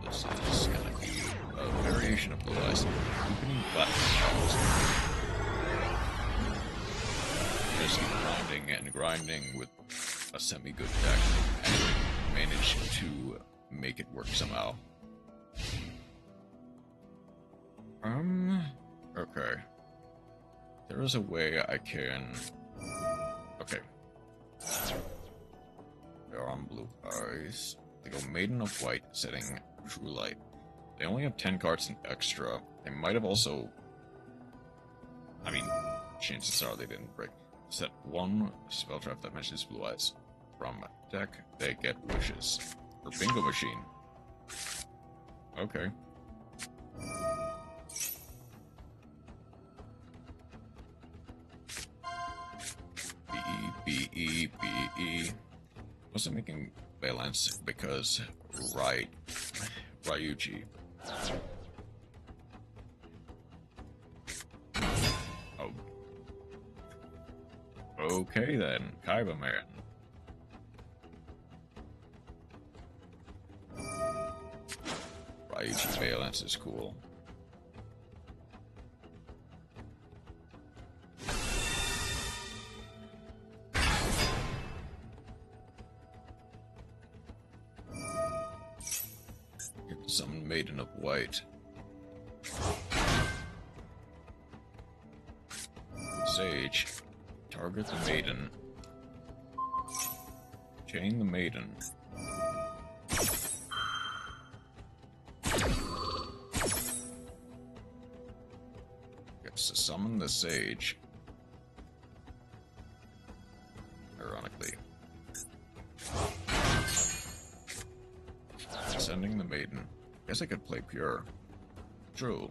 This is gonna be a variation of the last opening platforms. Just keep grinding and grinding with a semi-good deck. manage to make it work somehow. Okay. There is a way I can... Okay. They're on blue eyes. They go Maiden of White, setting True Light. They only have 10 cards in extra. They might have also... I mean, chances are they didn't break. Set 1 spell trap that mentions blue eyes. From deck, they get wishes. For Bingo Machine. Okay. B-E. Wasn't making balance because Ryuji. Oh. Okay then, Kaiba Man. Ryuji balance is cool. Summon Maiden of White. Sage. Target the Maiden. Chain the Maiden. Gets to summon the Sage. Ironically. Sending the Maiden. Guess I could play Pure. True.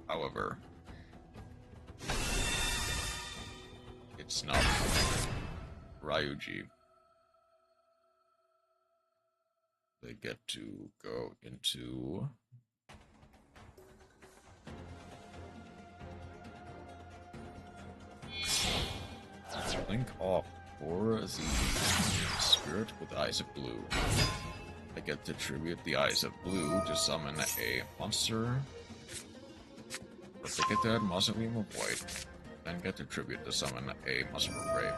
However, it's not Ryuji. They get to go into... Link off for the Spirit with Eyes of Blue. I get to tribute the Eyes of Blue to summon a monster. But they get to add Mausoleum of White, then get to tribute to summon a monster of Grey.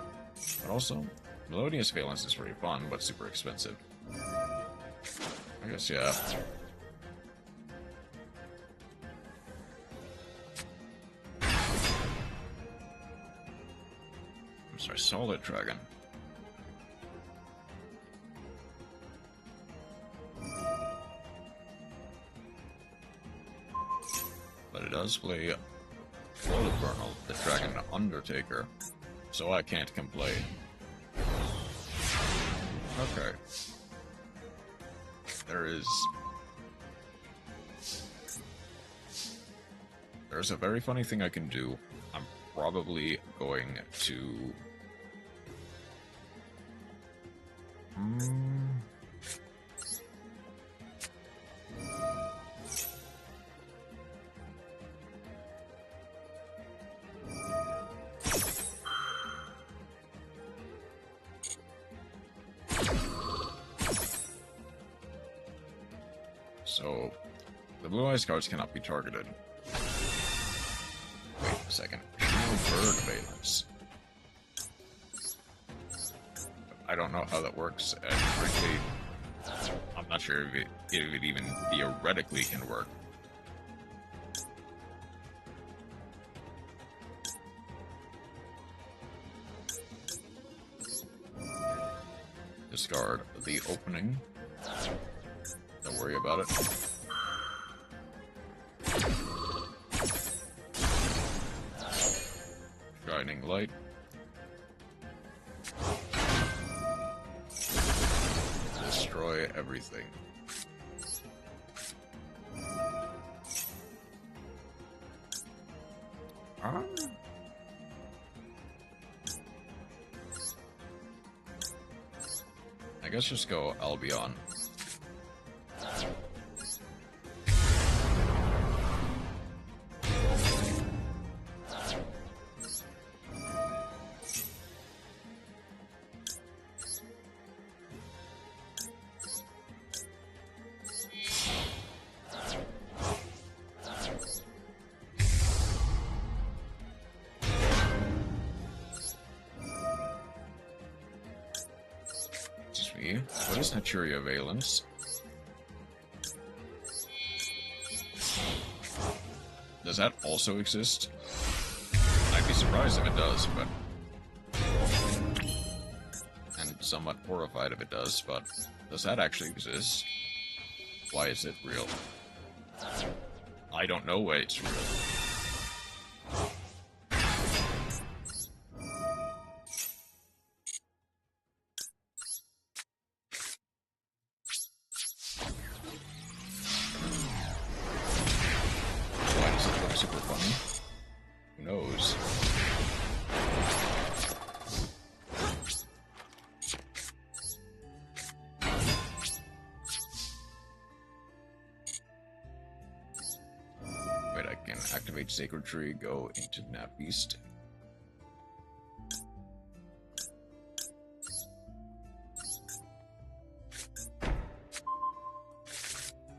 But also, Melodious Valence is pretty fun, but super expensive. I guess, yeah. I'm sorry, Solid Dragon. But it does play World of Vernal, the Dragon Undertaker, so I can't complain. Okay. There's a very funny thing I can do. I'm probably going to... So, the Blue Eyes cards cannot be targeted. Wait a second. Bird Valence. I don't know how that works, and frankly, I'm not sure if it even theoretically can work. Discard the opening. Don't worry about it. Shining Light. Destroy everything. I guess just go Albion. this Naturia Valence. Does that also exist? I'd be surprised if it does, but... and somewhat horrified if it does, but... does that actually exist? Why is it real? I don't know why it's real. Why does it look super funny? Who knows? Wait, I can activate Sacred Tree, go into Nap Beast.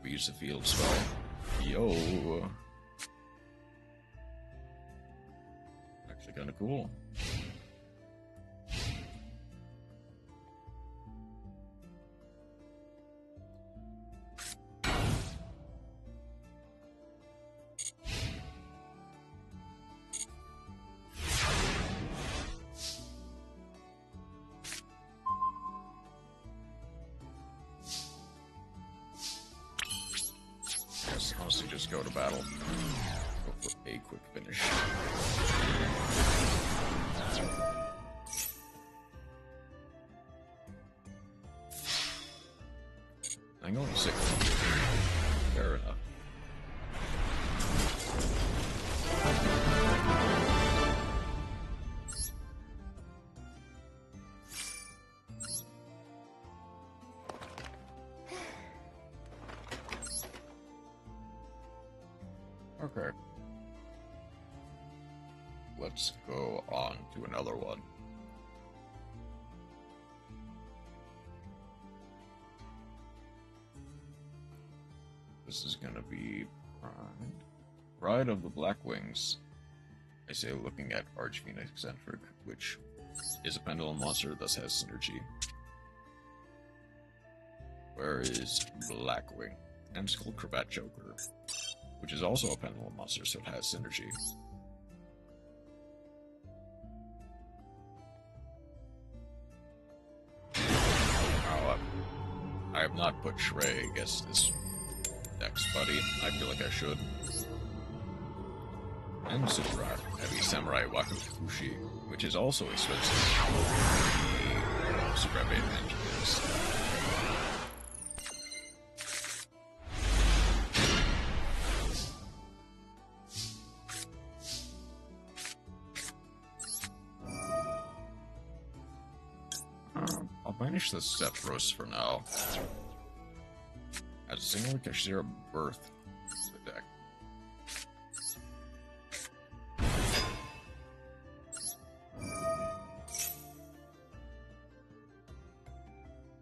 We use the field spell. Yo! Actually kinda cool. Honestly, just go to battle. Go for a quick finish. I'm going 6. Fair enough. Okay. Let's go on to another one. This is gonna be Bride of the Black Wings. I say looking at Archphoenix Eccentric, which is a pendulum monster, thus has synergy. Where is Blackwing? And Skull Cravat Joker, which is also a pendulum monster, so it has synergy. Oh, I have not put Shrey against this Dex Buddy. I feel like I should. And Super Heavy Samurai Wakafushi, which is also expensive. Super Heavy Advantage is. I'll banish the Zephyros for now. As a single Kashira Birth to the deck.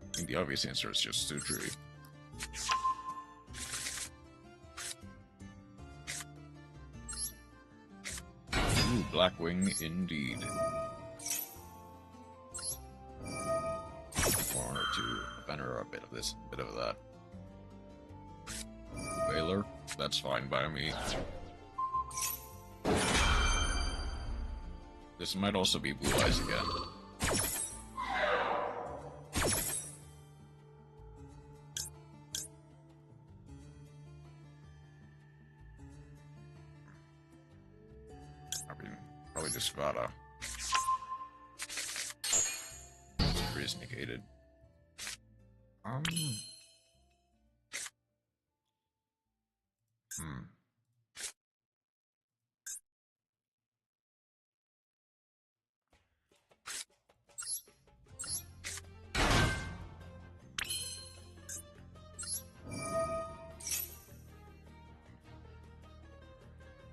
I think the obvious answer is just Sutri. Ooh, Blackwing indeed. One or two, or a bit of this, a bit of that. Whaler, that's fine by me. This might also be Blue Eyes again. I mean, probably just Vada. Is negated.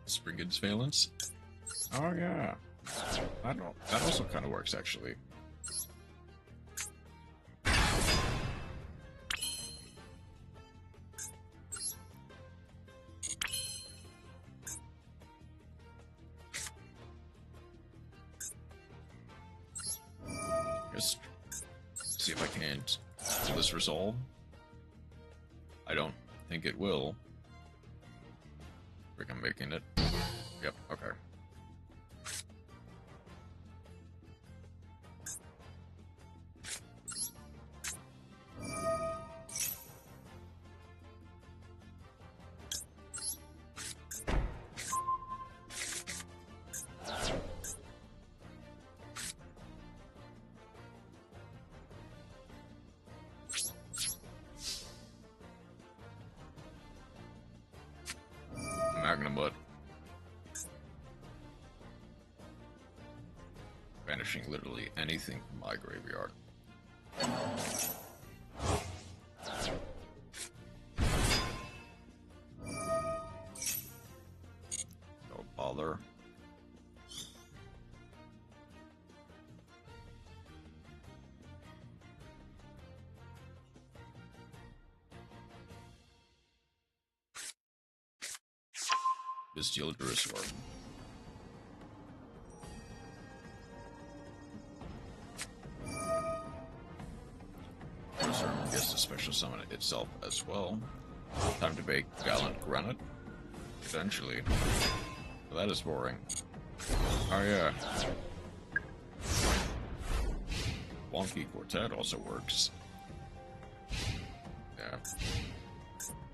Spriggan's Valence. Oh yeah, that also kind of works actually. Just see if I can't Will this resolve? I don't think it will. I think I'm making it. Yep, okay. Magnamut. Banishing literally anything from my graveyard. No bother. Bestial Druisor. Druisor gets to special summon itself as well. Time to bake Gallant Granite. Eventually. Well, that is boring. Oh yeah. Wonky Quartet also works. Yeah.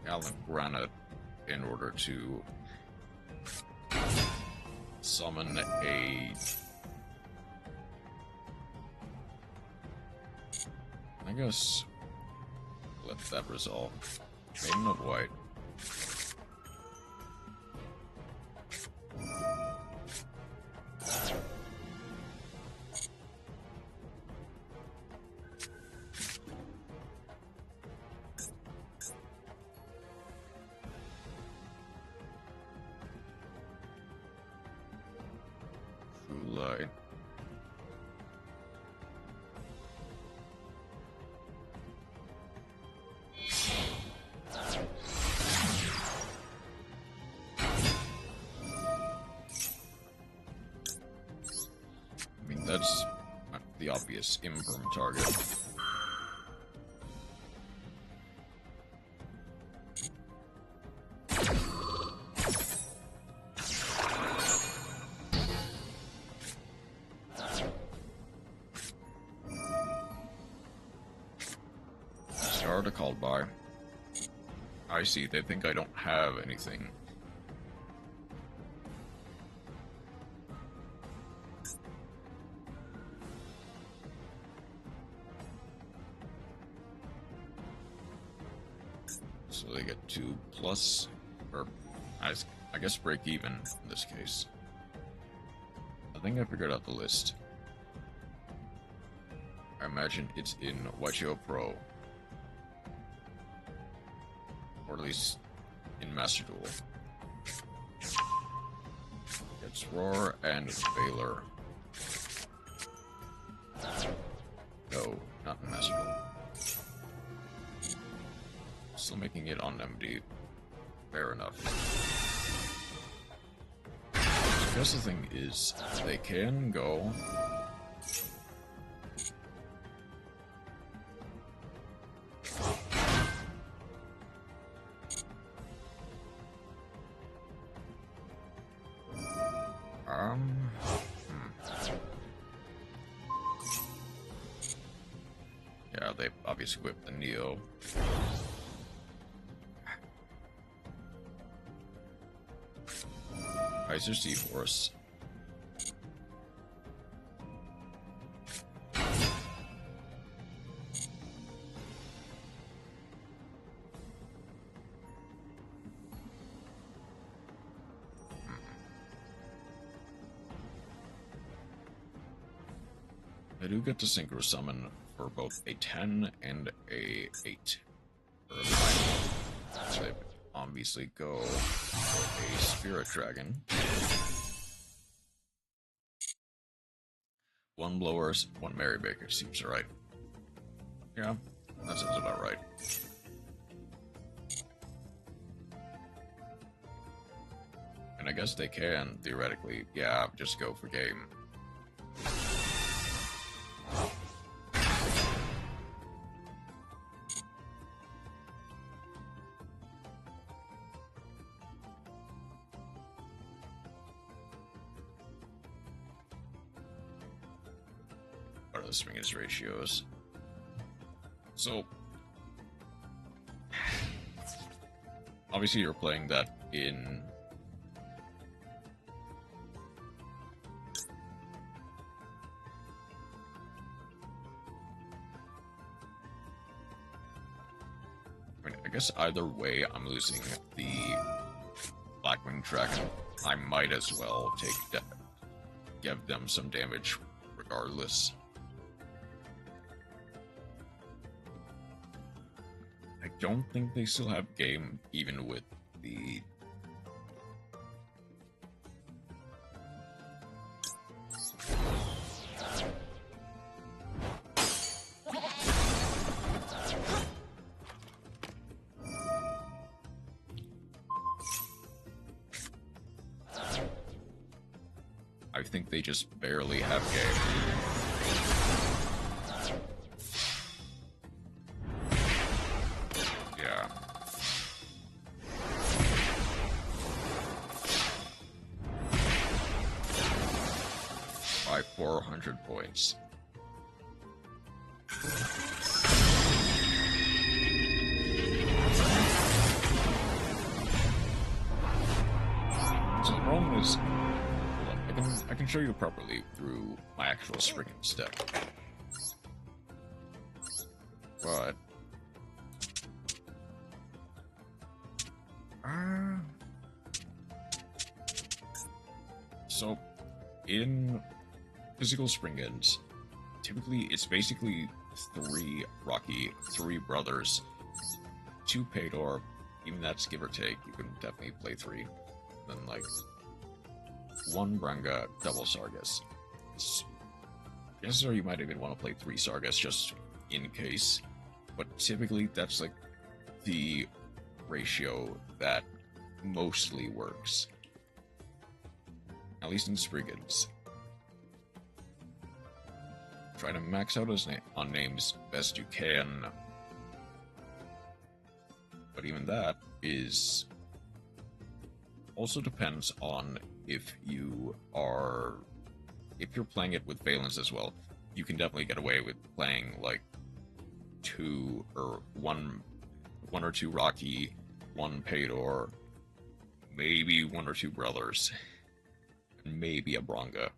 Gallant Granite in order to summon a... I guess... let that resolve. Maiden of White. Light. I mean, that's the obvious imperm target. Starter called by. I see, they think I don't have anything. So they get 2 plus, or I guess break even in this case. I think I figured out the list. I imagine it's in Wachio Pro. Or at least in Master Duel. It's Roar and Valor. No, not in Master Duel. Still making it on MD. Fair enough. I guess the thing is, they can go... Yeah, they obviously whipped the Neo. Kaiser Seahorse. I do get to synchro summon for both a 10 and a 8. Or a 5. So they obviously go for a Spirit Dragon. 1 Blowers, 1 Merrymaker seems right. Yeah, that sounds about right. And I guess they can, theoretically, yeah, just go for game. the Springers ratios. So, obviously you're playing that in... I guess either way, I'm losing the Blackwing Dragon. I might as well give them some damage regardless. I don't think they still have game even with the... I think they just barely have game. Yeah. By 400 points. So the problem is, I can show you properly through my actual Spriggan's deck. But... so, in physical Spriggan's, typically it's basically 3 Rocky, 3 Brothers, 2 Paydor, even that's give or take, you can definitely play 3. Then, like, 1 Branga, double Sargas. Yes, or you might even want to play 3 Sargas just in case. But typically, that's like the ratio that mostly works. At least in Spriggan's. Try to max out on names best you can. But even that is... also depends on if you're playing it with Valence as well. You can definitely get away with playing like 2 or 1 or 2 Rocky, 1 Paydor, maybe 1 or 2 Brothers, and maybe a Branga.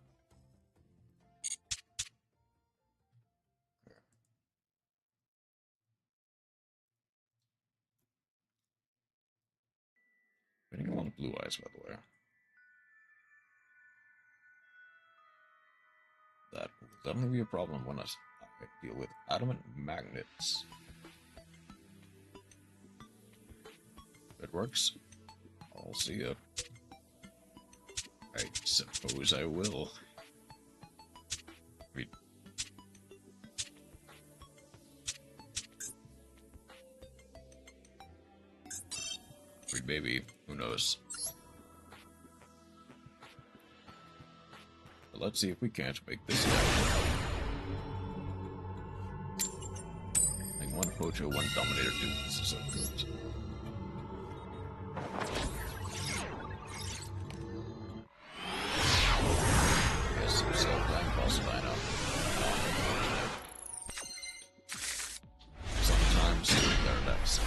Getting a lot of blue eyes, by the way. That will definitely be a problem when I deal with adamant magnets. If it works, I'll see ya. I suppose I will. I mean, maybe, who knows? But let's see if we can't make this happen. Like 1 Pocho, 1 Dominator, 2. This is so good. Yes, himself, Blind Boss Dino. Sometimes they're next.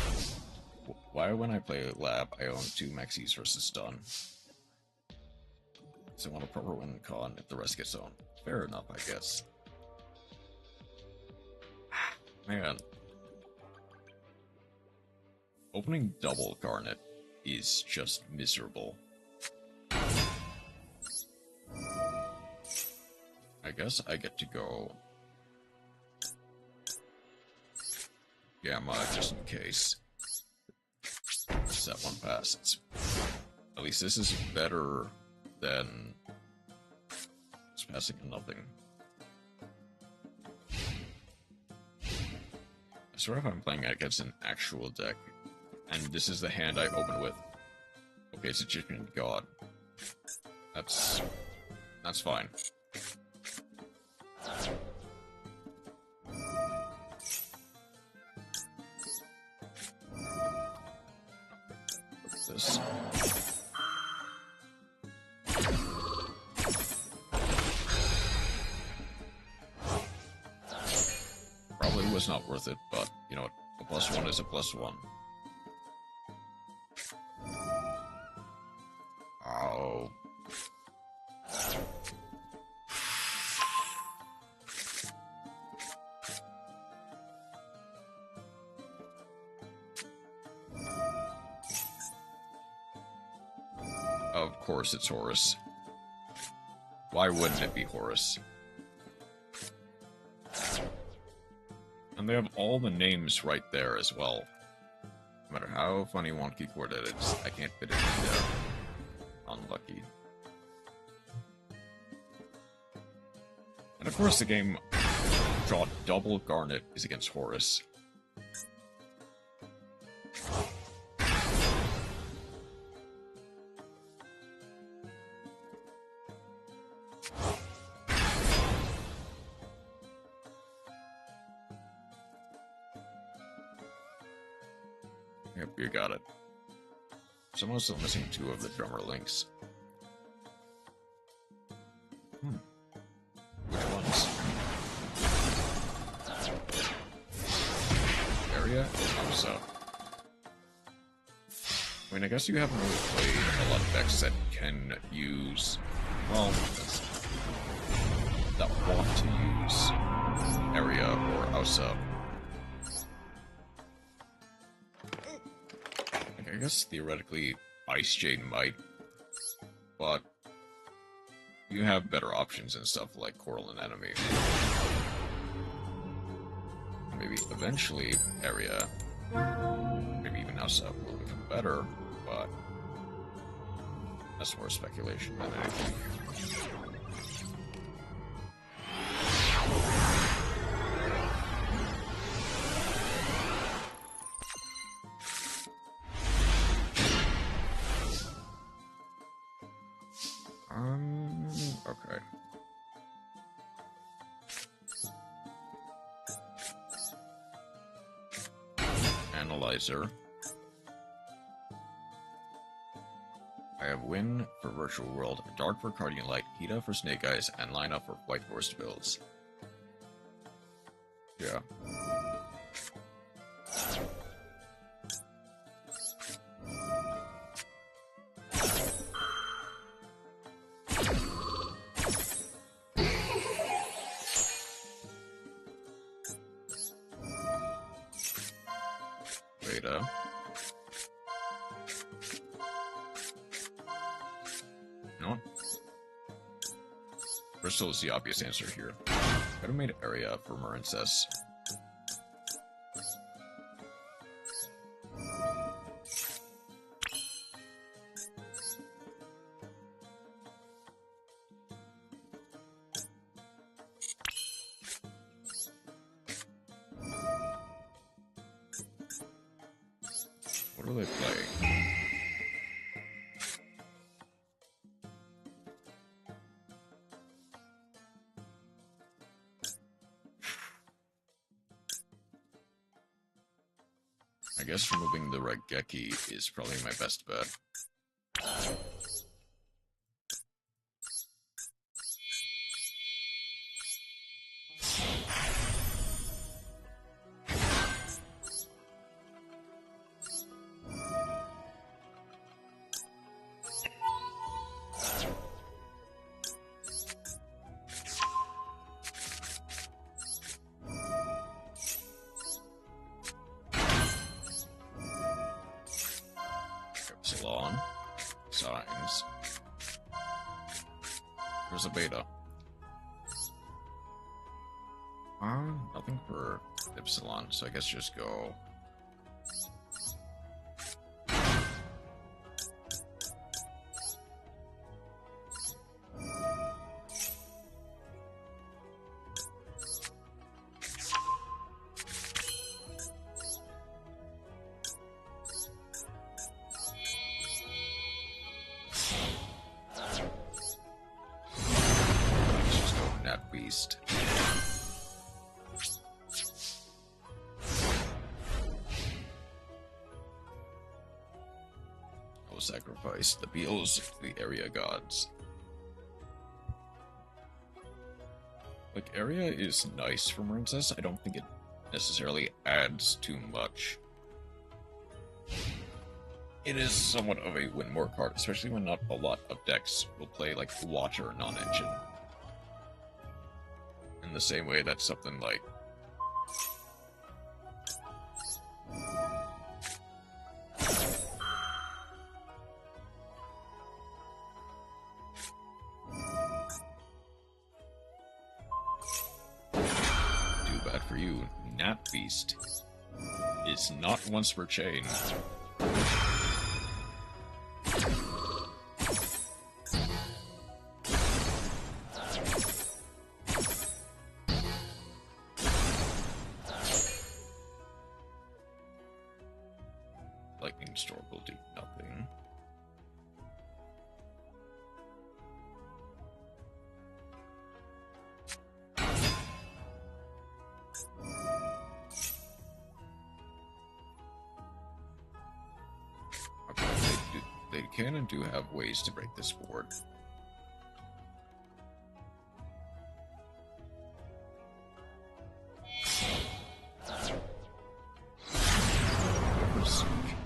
Why, when I play Lab, I own 2 Maxis versus Stun? So I want a proper win con if the rest gets owned. Fair enough, I guess. Man. Opening double Garnet is just miserable. I guess I get to go Gamma just in case. Set 1 pass. At least this is better than just passing a nothing. I swear if I'm playing against an actual deck, and this is the hand I open with. Okay, it's Egyptian God. That's fine. This. was not worth it, but you know what? A +1 is a +1. Oh. Of course it's Horus. Why wouldn't it be Horus? And they have all the names right there as well. No matter how funny wonky worded it is, I can't fit it in there. Unlucky. And of course the game draw double Garnet is against Horus. Yep, you got it. Someone's still missing 2 of the drummer links. Which ones? Area and Upsa. I mean, I guess you haven't really played a lot of decks that can use, well, that want to use Area or Ausa. I guess theoretically Ice Jade might, but you have better options and stuff like Coral and Enemy. Maybe eventually Area, maybe even Ausa will become better, but that's more speculation than anything. Okay. Analyzer. I have Win for Virtual World, Dark for Guardian Light, Hita for Snake Eyes, and Lineup for White Forest builds. Yeah. Beta. No. Bristol is the obvious answer here. Could have made Area for Marincess. What do they play? I guess removing the Raigeki is probably my best bet. Epsilon. Signs. There's a beta. Nothing for Epsilon, so I guess just go. Beast. I will sacrifice the Beals to the Area gods. Like, Area is nice for Marincess. I don't think it necessarily adds too much. It is somewhat of a win more card, especially when not a lot of decks will play like water non-engine. In the same way that something like too bad for you, Nat Beast is not once per chain. Lightning Storm will do nothing. Okay, they can and do have ways to break this board.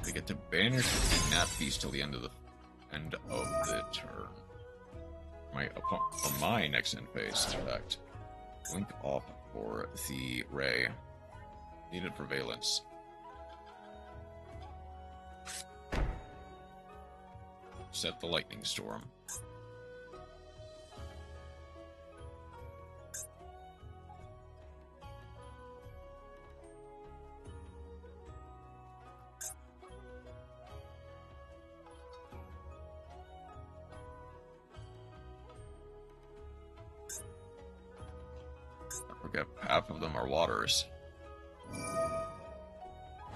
They get to banish the Nat Beast till the end of the turn. On my next end phase, in fact. Blink off for the Ray. Needed for Valence. Set the Lightning Storm. I forget half of them are waters.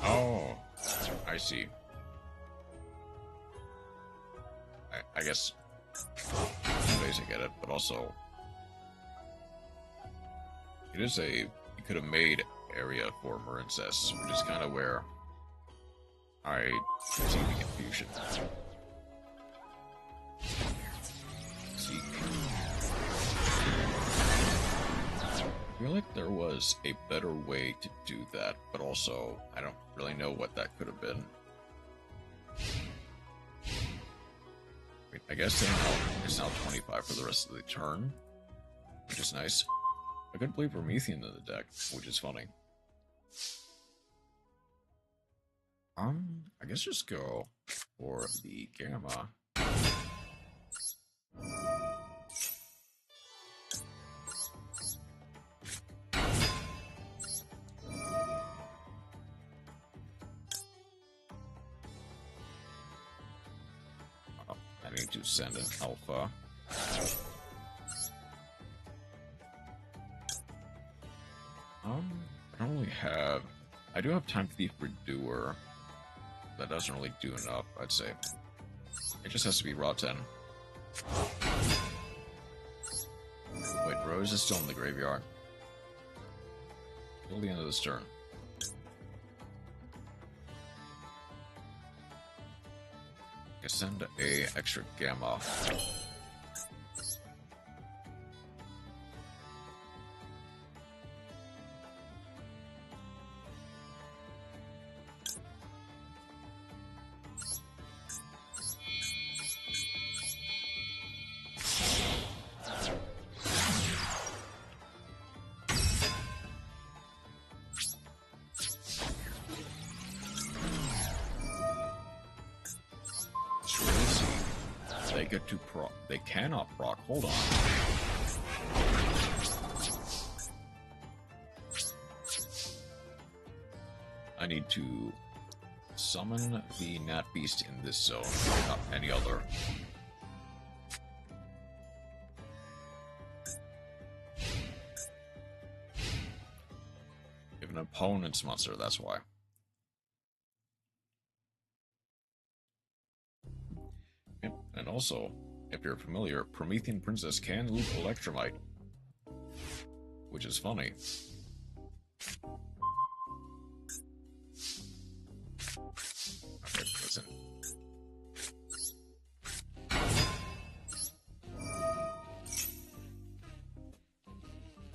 Oh, I see. I guess some ways I get it, but also it is you could have made area for Marincess, which is kind of where I see the confusion. See, I feel like there was a better way to do that, but also I don't really know what that could have been. I guess it's now 25 for the rest of the turn, which is nice. I couldn't believe Promethean in the deck, which is funny. I guess just go for the Gamma. I need to send an Alpha. I don't really have... I do have Time Thief Redoer. That doesn't really do enough, I'd say. It just has to be Raw 10. Wait, Rose is still in the graveyard. Till the end of this turn. I send a extra Gamma. They cannot proc. Hold on. I need to summon the Nat Beast in this zone, not any other. If an opponent's monster, that's why. And also, if you're familiar, Promethean Princess can loop Electromite, which is funny. Okay, listen.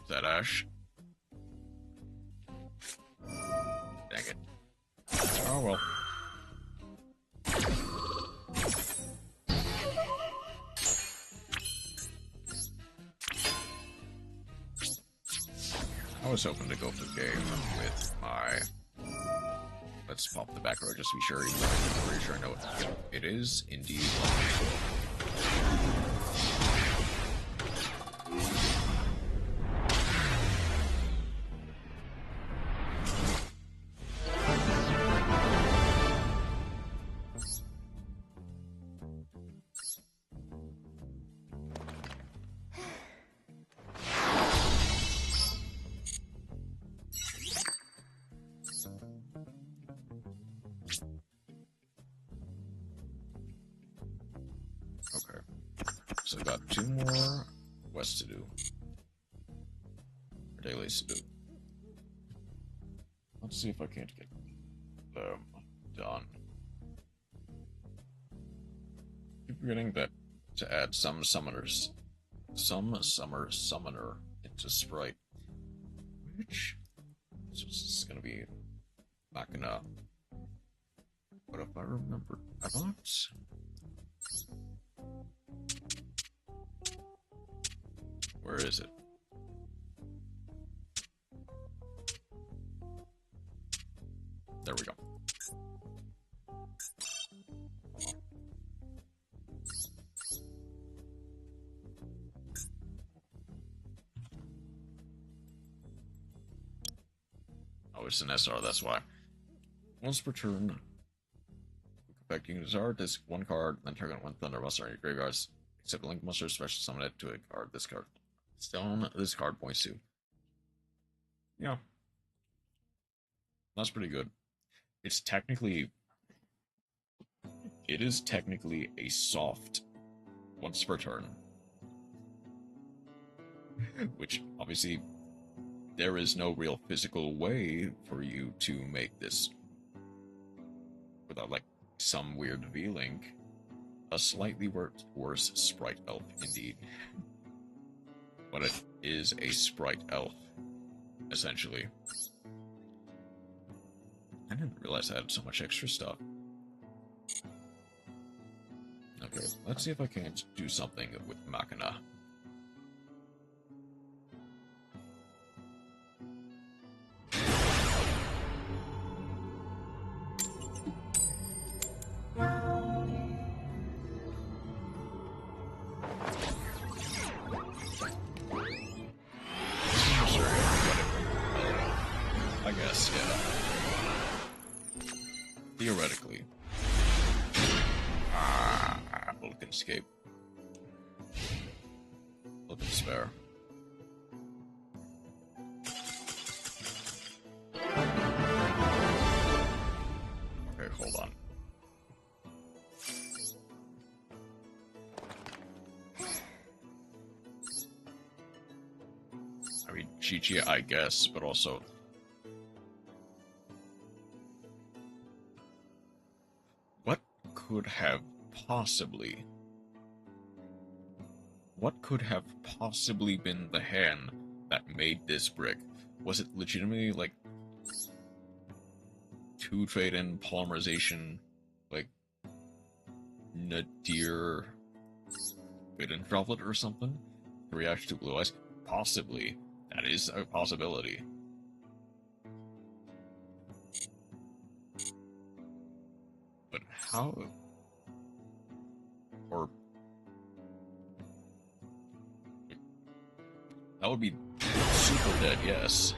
Is that Ash? Oh well. I was hoping to go for the game with my... Let's pop the back row just to be sure. I'm pretty sure I know it is indeed. Okay, so I've got 2 more quests to do. Or dailies to do. Let's see if I can't get them done. Keep forgetting that to add some summer summoner into Sprite, which is gonna be not gonna. But if I remember, I thought. Where is it? There we go. Oh, it's an SR, that's why. Once per turn, effect, you can discard this 1 card, then target 1 Thunder Monster in your graveyards, except Link Monster, special summon it to a card. This card. Stone, this card points to. Yeah. That's pretty good. It is technically a soft once per turn. Which, obviously, there is no real physical way for you to make this without, like, some weird V-Link. A slightly worse Sprite Elf, indeed. But it is a Sprite Elf, essentially. I didn't realize I had so much extra stuff. Okay, let's see if I can't do something with Machina. I guess, yeah. Theoretically. Look and escape. Look and spare. Okay, hold on. I mean, Chi-Chi, I guess, but also... What could have possibly been the hand that made this brick? Was it legitimately, like, 2 trade-in polymerization, like, nadir Maiden droplet or something? The reaction to blue eyes? Possibly. That is a possibility. But how... Or... That would be super dead, yes.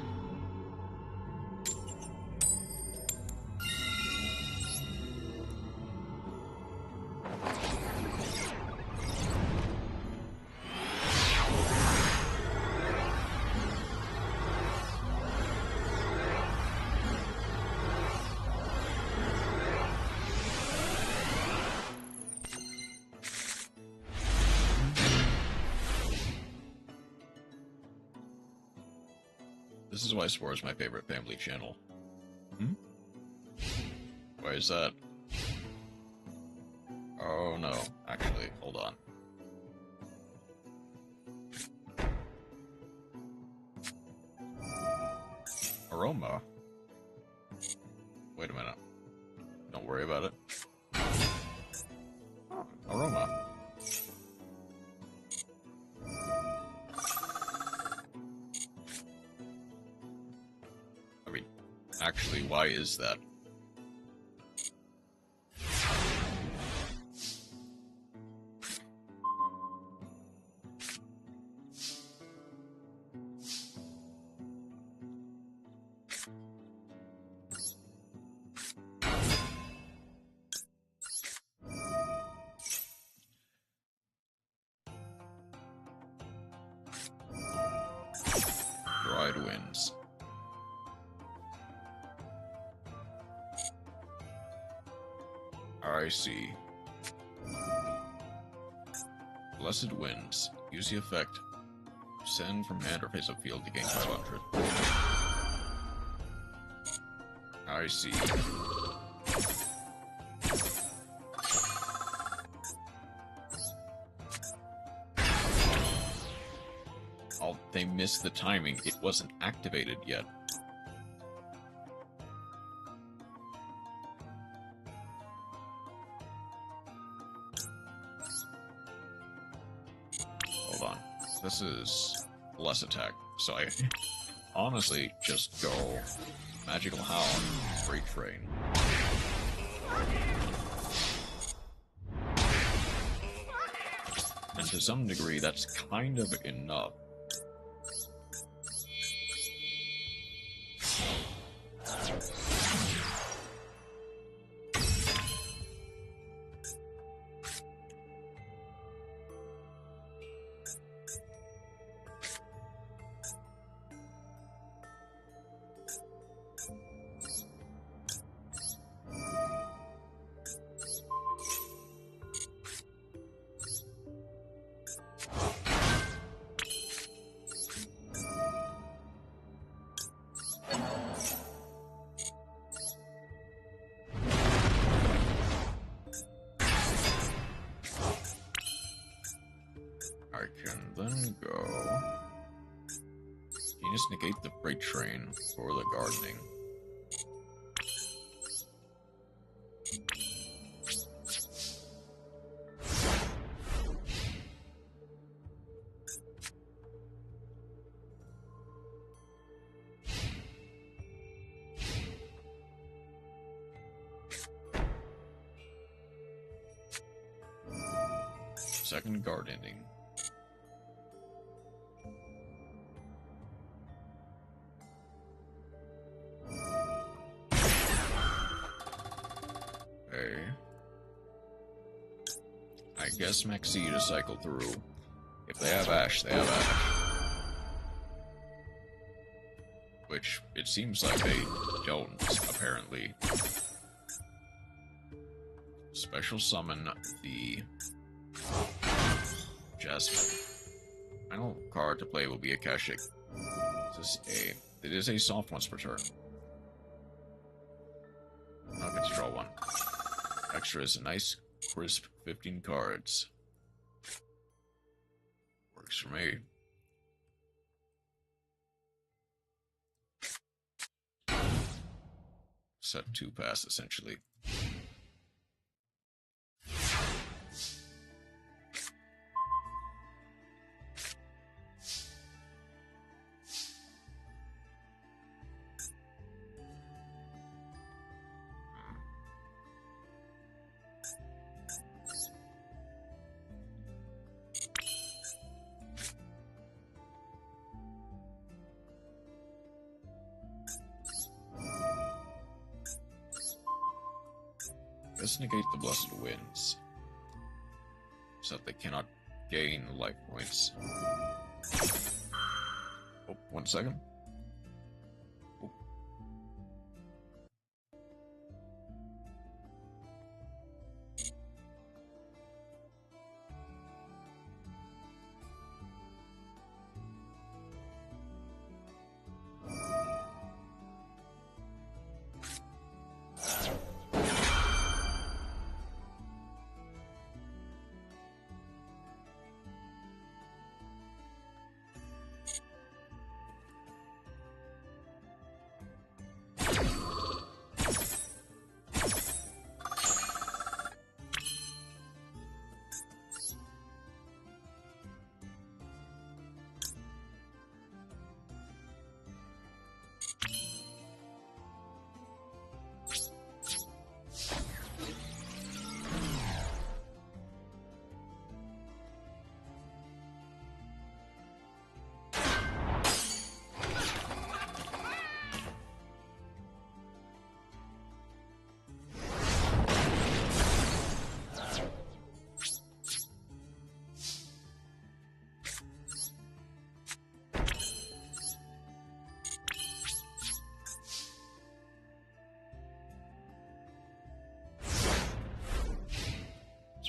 This is why Spore is my favorite family channel. Hmm? Why is that? Oh no, actually, hold on. Aroma? Wait a minute. Don't worry about it. Oh, aroma. I mean, actually, why is that? Dried winds. I see. Blessed winds. Use the effect. Send from hand or face of field to gain 500. I see. Oh, they missed the timing. It wasn't activated yet. Hold on. This is less attack, so I honestly just go Magical Hound, Freight Train. And to some degree, that's kind of enough. I can then go... You just negate the freight train for the gardening. Second gardening. Okay. I guess Maxi to cycle through. If they have Ash, they have Ash. Which, it seems like they don't, apparently. Special summon the Jasmine. Final card to play will be a Kashik. It is a soft once per turn. I'll get to draw one. Extra is a nice, crisp 15 cards. Works for me. Set 2 pass, essentially. Let's negate the Blessed Winds, so that they cannot gain life points. Oh, 1 second. Oh.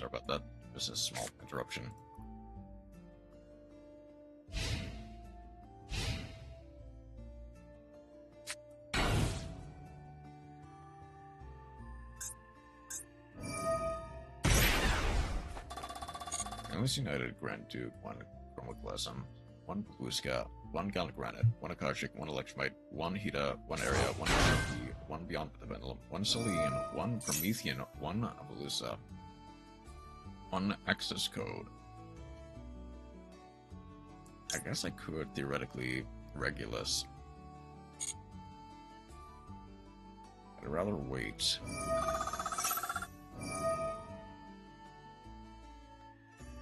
Sorry about that. Just a small interruption. Alice United, Grand Duke, 1 Chromawyn, 1 Blueska, 1 Gallic Granite, 1 Akashic, 1 Electromite, 1 Hita, 1 Area, 1 Fpl, 1 Beyond the Pendulum, 1 Selene, 1 Promethean, 1 Avalusa, 1 Access Code. I guess I could theoretically Regulus. I'd rather wait.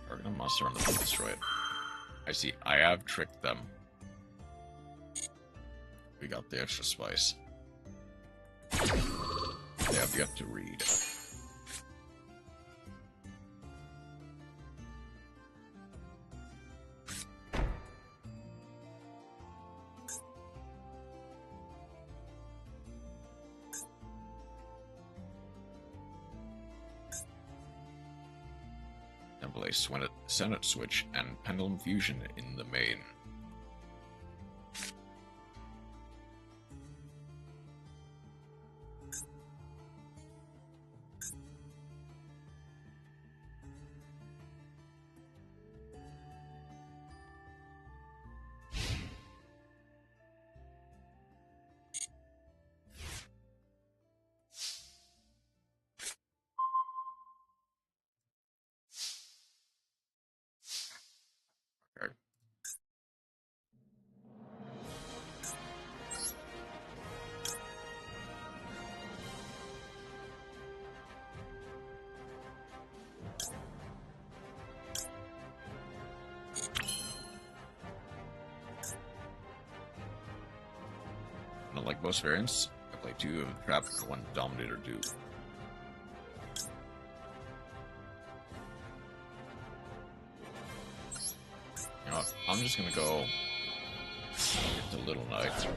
Target a monster on the field, destroy it. I see. I have tricked them. We got the extra spice. They have yet to read. And play Senate Switch and Pendulum Fusion in the main. Okay. Unlike most variants, I play 2 of the Trap and 1 Dominator Duel. You know what? I'm just gonna go get to Little Knight.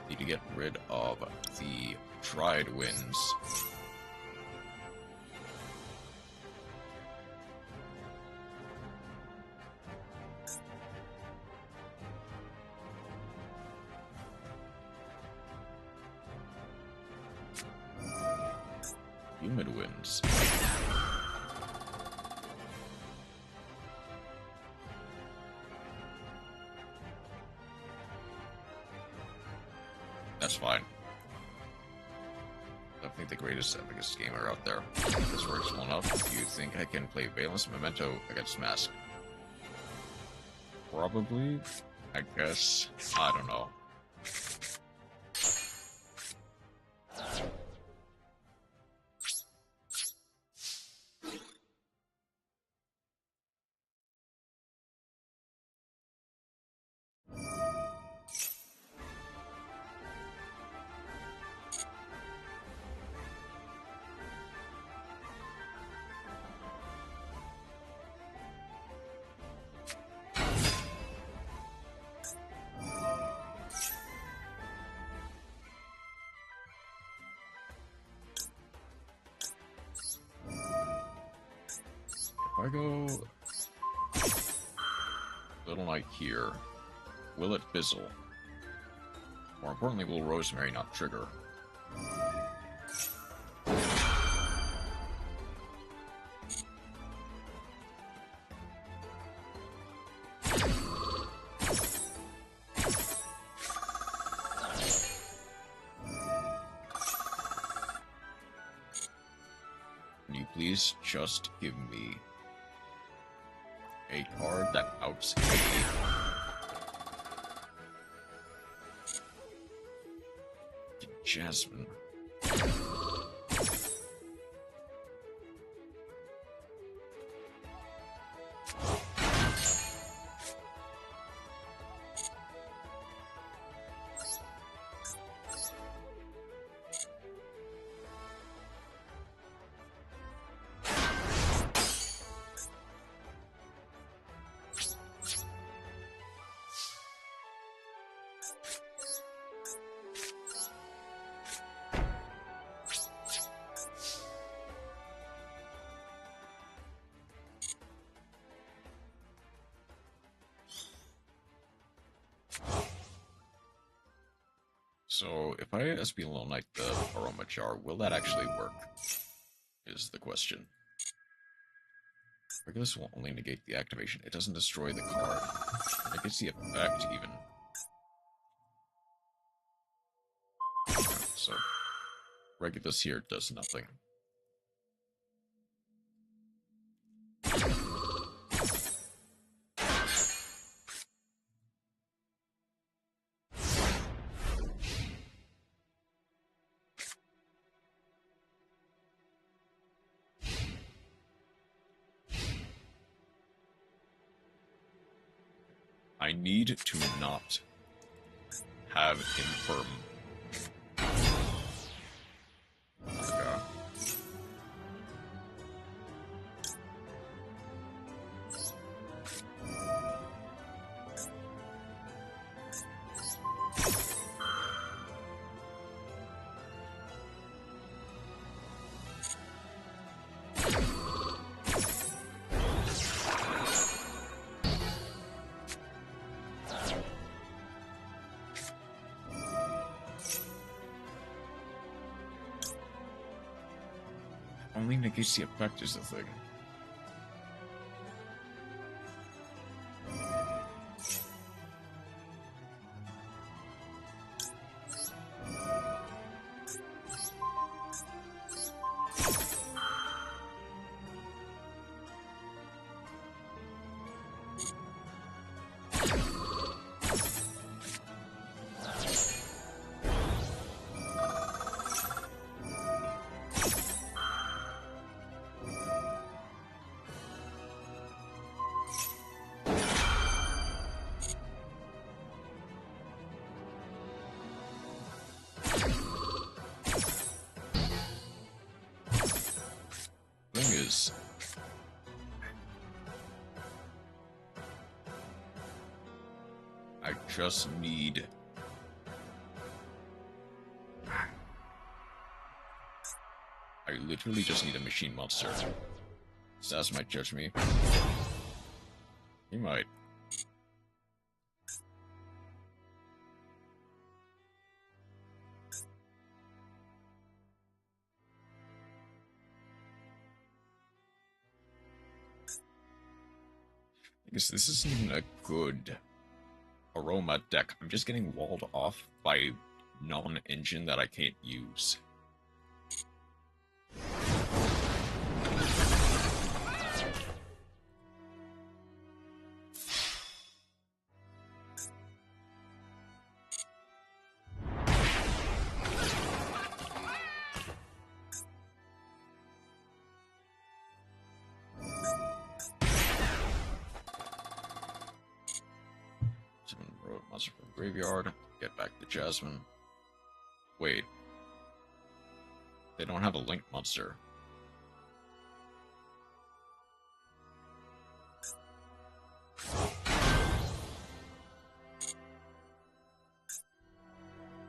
Need to get rid of the Tried Winds. Humid Winds. That's fine. Definitely the greatest, epicest gamer out there. If this works well enough, do you think I can play Valence Memento against Mask? Probably. I guess. I don't know. If I go Little Knight here, will it fizzle? More importantly, will Rosemary not trigger? Can you please just give me a card that outs a Jasmine? So, if I SB Lone Knight the Aroma Jar, will that actually work? Is the question. Regulus will only negate the activation. It doesn't destroy the card. It negates the effect, even. So, Regulus here does nothing. I need to not have Infirm. Okay. Only negates the effect is the thing. I just need... I literally just need a machine monster. Stas might judge me. He might. I guess this isn't even a good Aroma deck. I'm just getting walled off by non-engine that I can't use. Monster from the graveyard. Get back the Jasmine. Wait. They don't have a Link monster.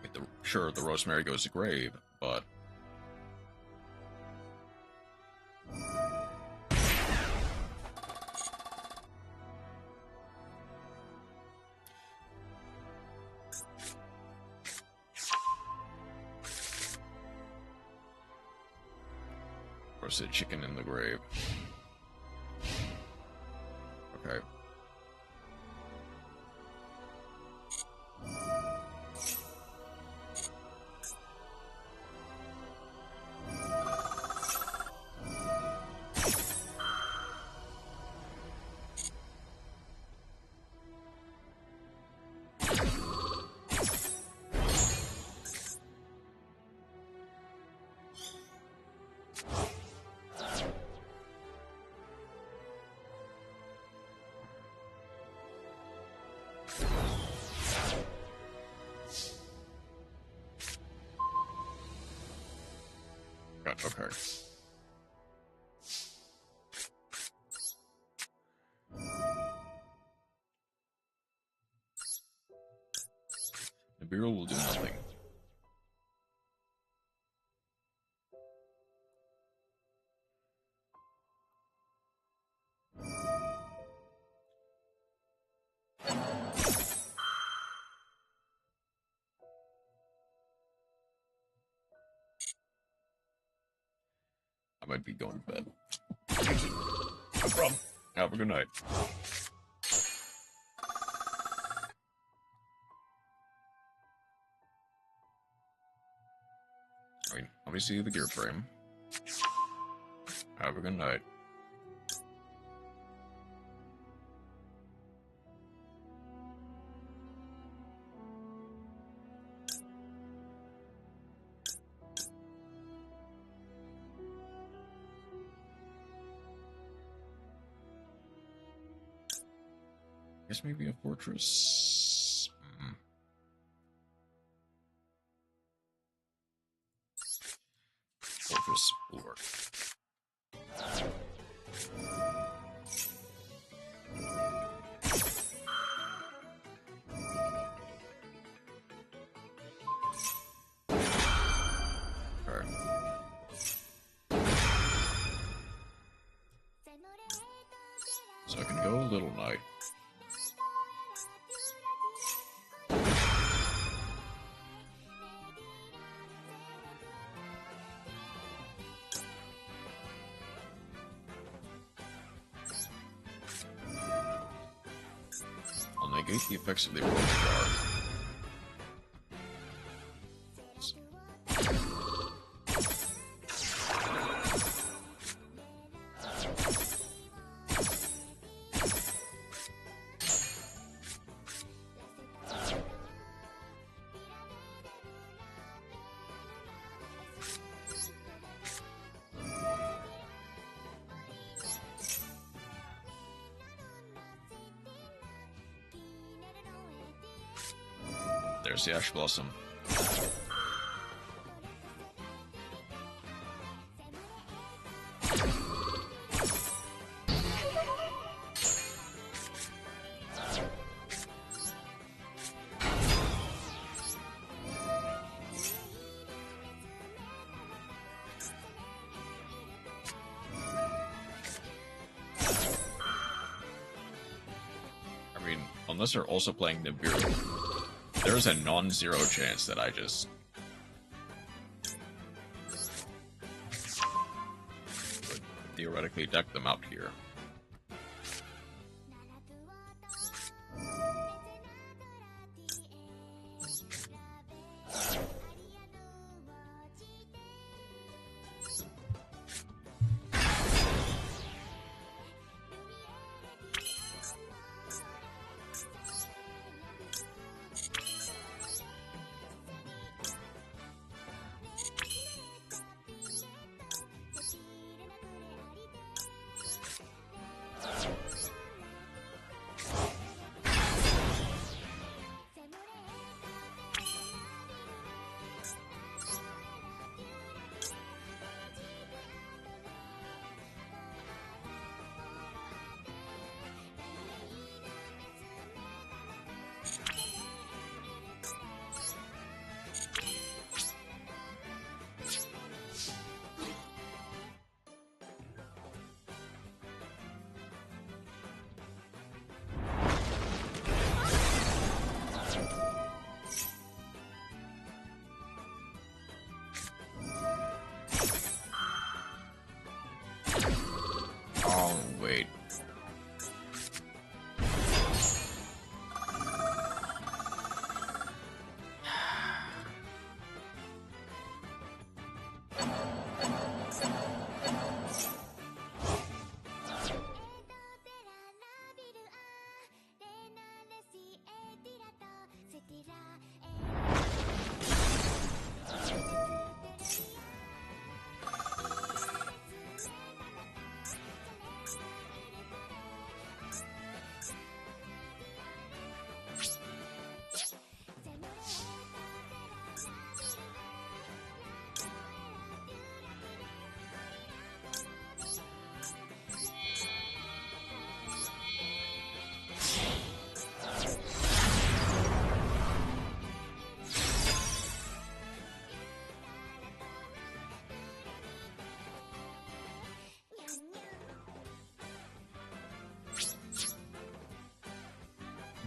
Wait, sure, the Rosemary goes to grave, but... roasted chicken in the grave. Okay. Okay. The Bureau will do nothing. I might be going to bed. No problem. Have a good night. I mean, let me see the gear frame. Have a good night. I guess maybe a fortress. Fortress will work. Alright. So I can go Little Knight. I'll negate the effects of the approach bar. There's the Ash Blossom. I mean, unless they're also playing Nibiru. There's a non-zero chance that I just would theoretically deck them out here. Oh, wait.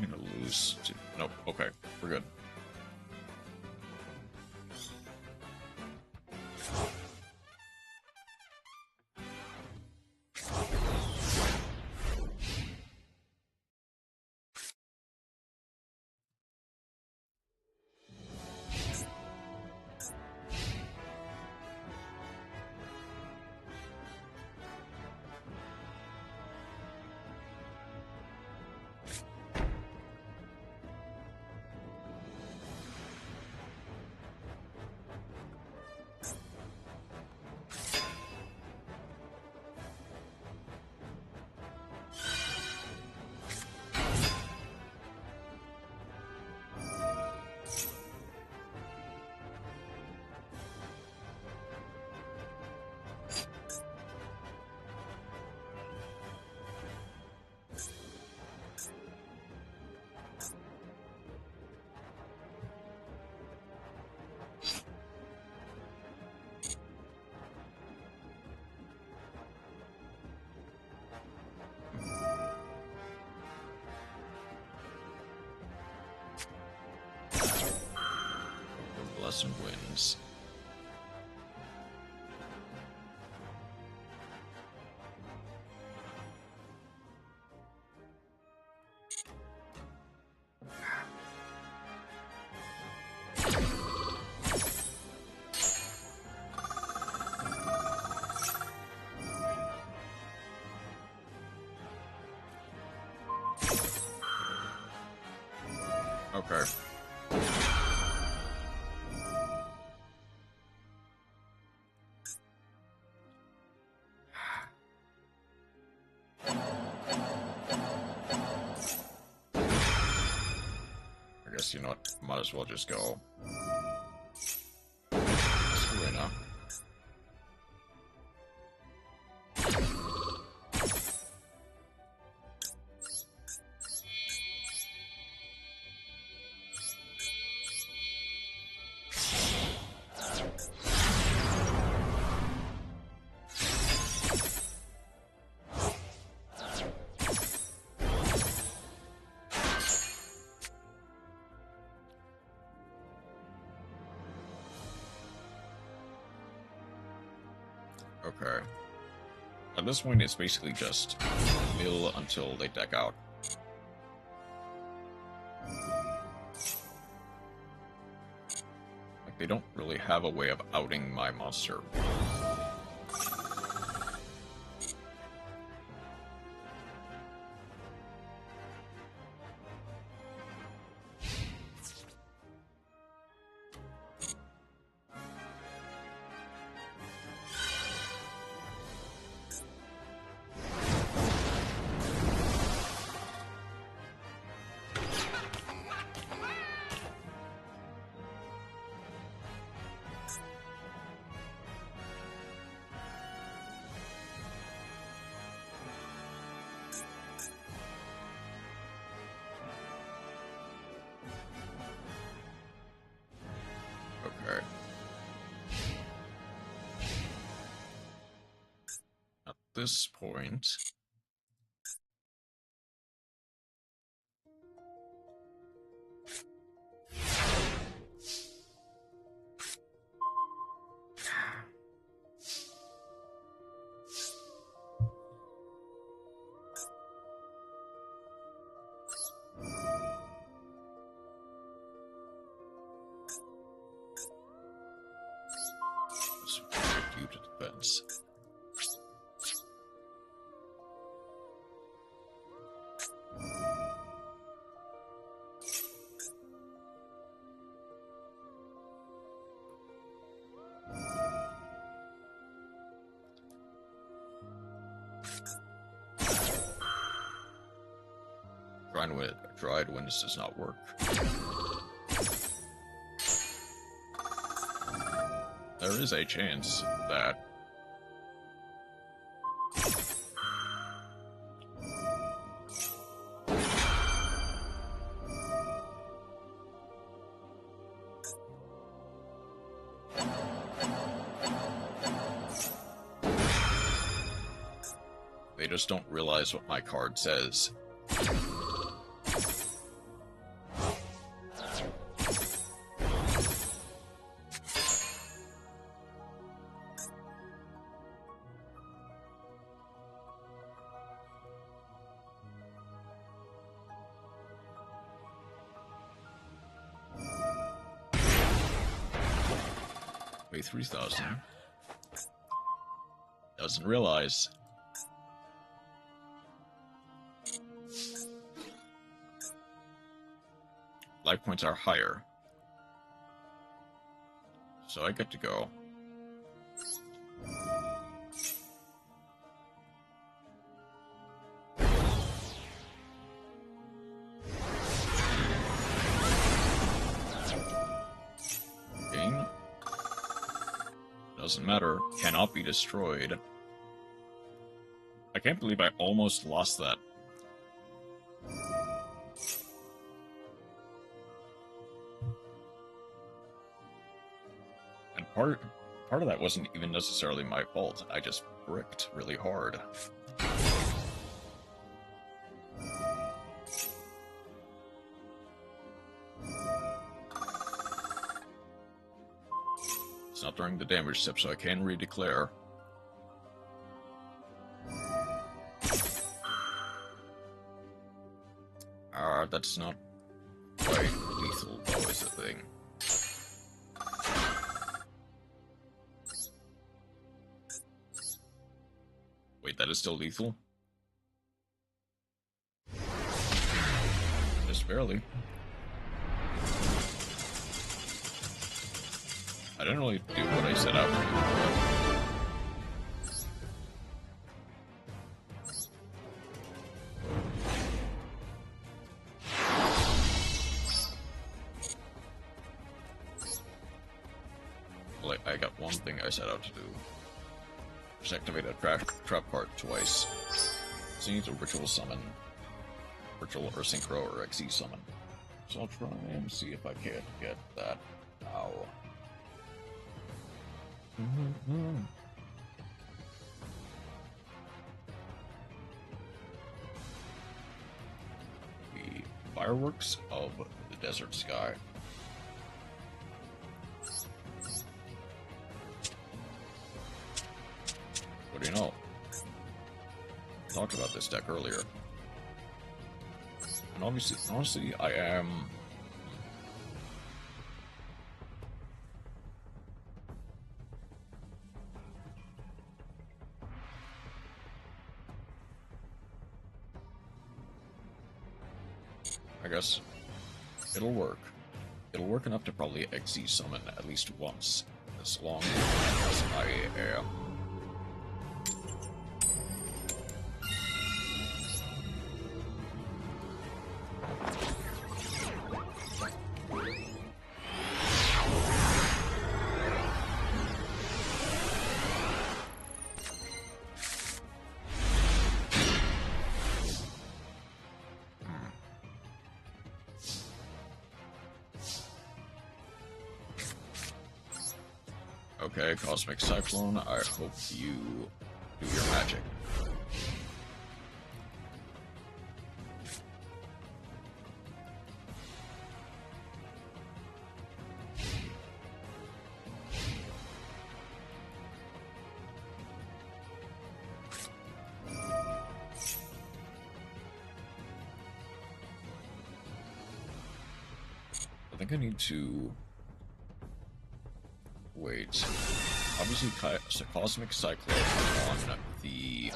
I'm gonna lose. Nope. Okay, we're good. lesson wins. Okay. I guess, you know what, might as well just go. Serena. Okay. At this point, it's basically just mill until they deck out. Like, they don't really have a way of outing my monster. Okay. At this point... due to defense. Dried winds does not work. There is a chance that they just don't realize what my card says. Pay 3,000. Doesn't realize. Life points are higher. So I get to go. Gain. Doesn't matter. Cannot be destroyed. I can't believe I almost lost that. And part of that wasn't even necessarily my fault. I just bricked really hard. It's not during the damage step, so I can redeclare. That's not quite lethal, though, is the thing. Wait, that is still lethal? Just barely. I didn't really do what I set out to do. I got one thing I set out to do. Just activate a trap card twice. So you need to ritual summon. Virtual or synchro or XE summon. So I'll try and see if I can get that. Ow. The fireworks of the desert sky. What do you know? I talked about this deck earlier. And honestly, I am... I guess it'll work. It'll work enough to probably XE summon at least once, as long as I am... Okay, Cosmic Cyclone, I hope you do your magic. I think I need to... Wait. Obviously, Cosmic Cyclone on the...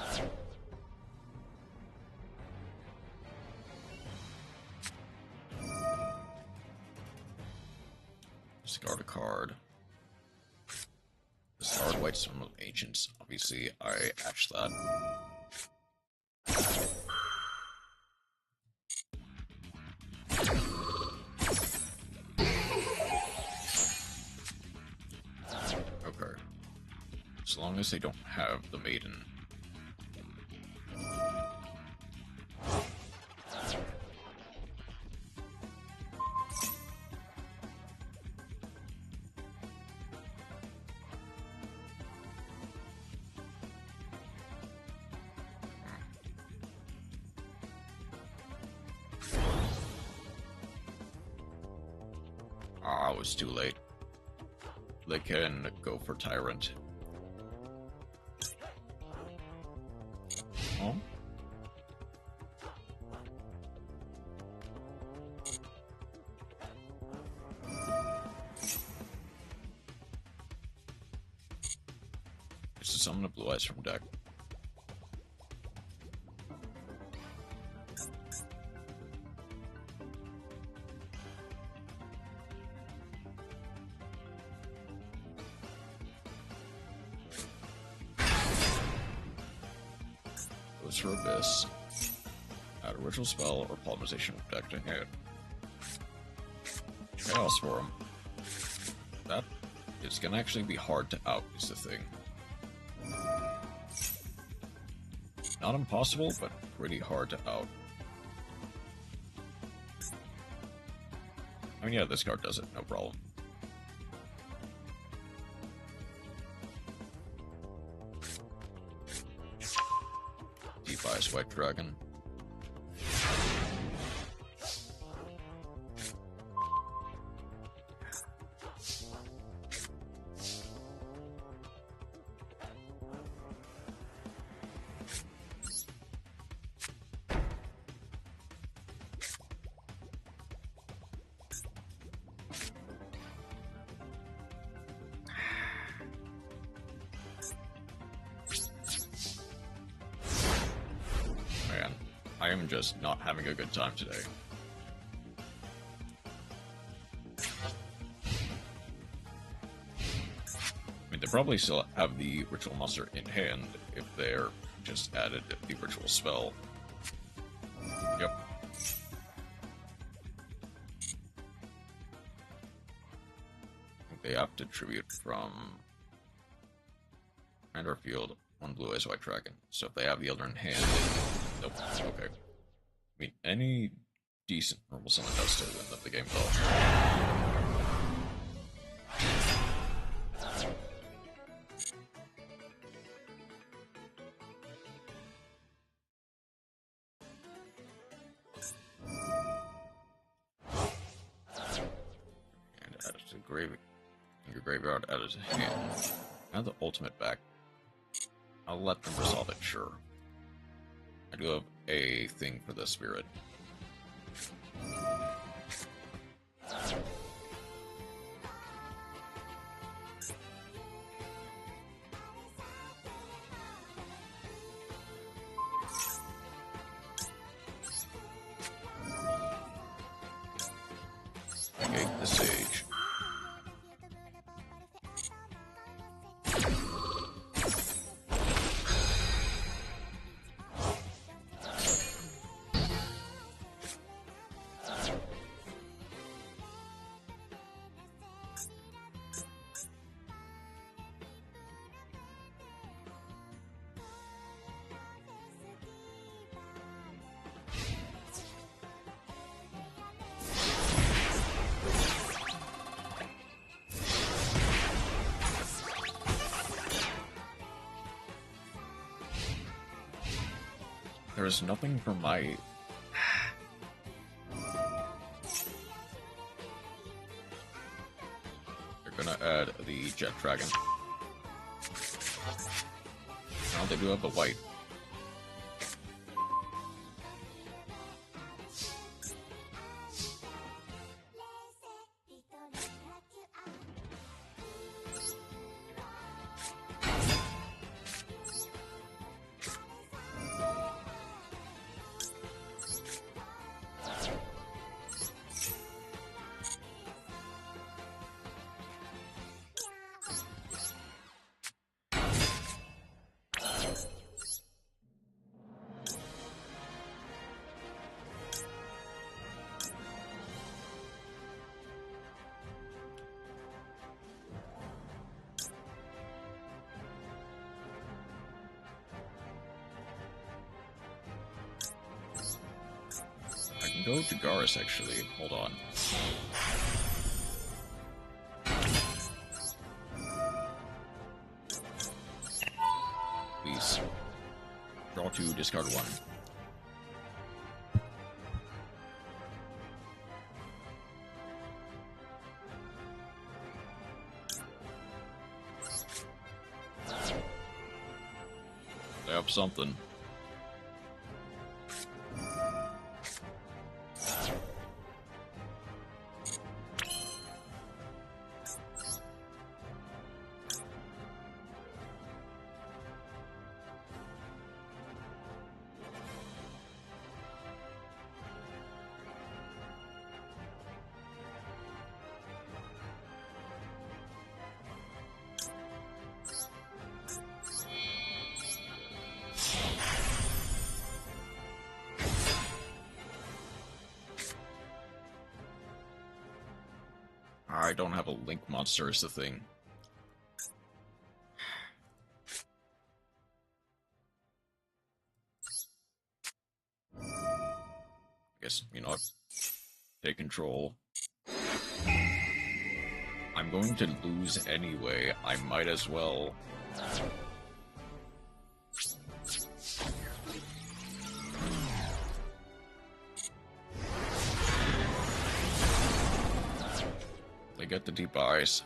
Discard a card. Discard White Stone of Ancients. Obviously, I hatched that. As long as they don't have the Maiden. Ah, it was too late. They can go for Tyrant. Oh? It's to summon a Blue Eyes from deck. For Abyss, add a ritual spell or polymerization of deck to hand. Chaos Forum. That is gonna actually be hard to out, is the thing. Not impossible, but pretty hard to out. I mean, yeah, this card does it, no problem. Defies White Dragon. am just not having a good time today. I mean, they probably still have the ritual monster in hand if they're just added the ritual spell. Yep. They have to tribute from hand or field, one blue eyes white dragon. So if they have the other in hand, nope. Okay. I mean, any decent normal summon does still win the game though. And add it to your graveyard, add it to hand. Now the ultimate back. I'll let them resolve it, sure. I do have a thing for the spirit. Okay, the sage. There's nothing for my... They're gonna add the Jet Dragon. Now they do have the white. Go to Garrus, actually. Hold on. Please. Draw 2, discard 1. They have something. I don't have a link monster is the thing. I guess, you know what? Take control. I'm going to lose anyway. I might as well. They get the deep eyes.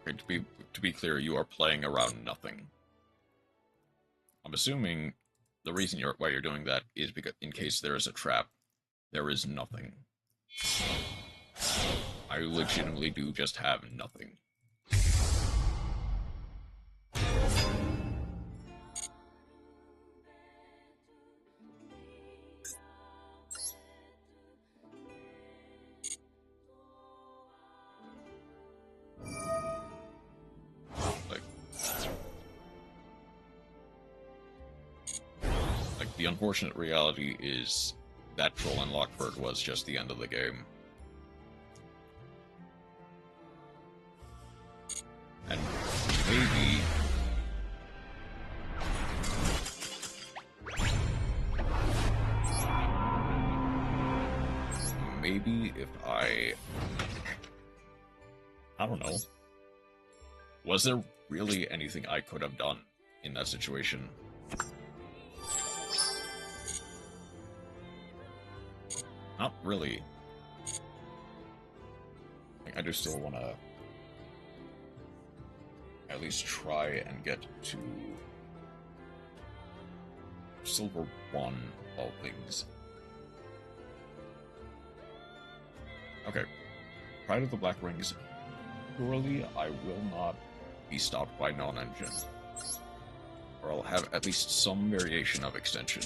Okay, to be clear, you are playing around nothing. I'm assuming the reason why you're doing that is because in case there is a trap, there is nothing. I legitimately do just have nothing. The unfortunate reality is that troll in Lockford was just the end of the game. And maybe if I don't know. Was there really anything I could have done in that situation? Not really. I do still want to at least try and get to Silver 1 all things. Okay. Pride of the Black Rings. Surely I will not be stopped by non-engine. Or I'll have at least some variation of extension.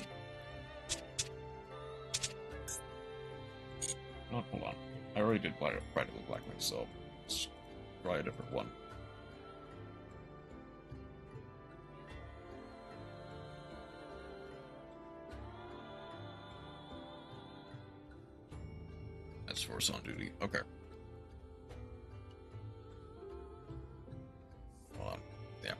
No, hold on. I already did Pride of the Black Rings, so let's try a different one. That's Force on Duty. Okay. Hold on. Yeah.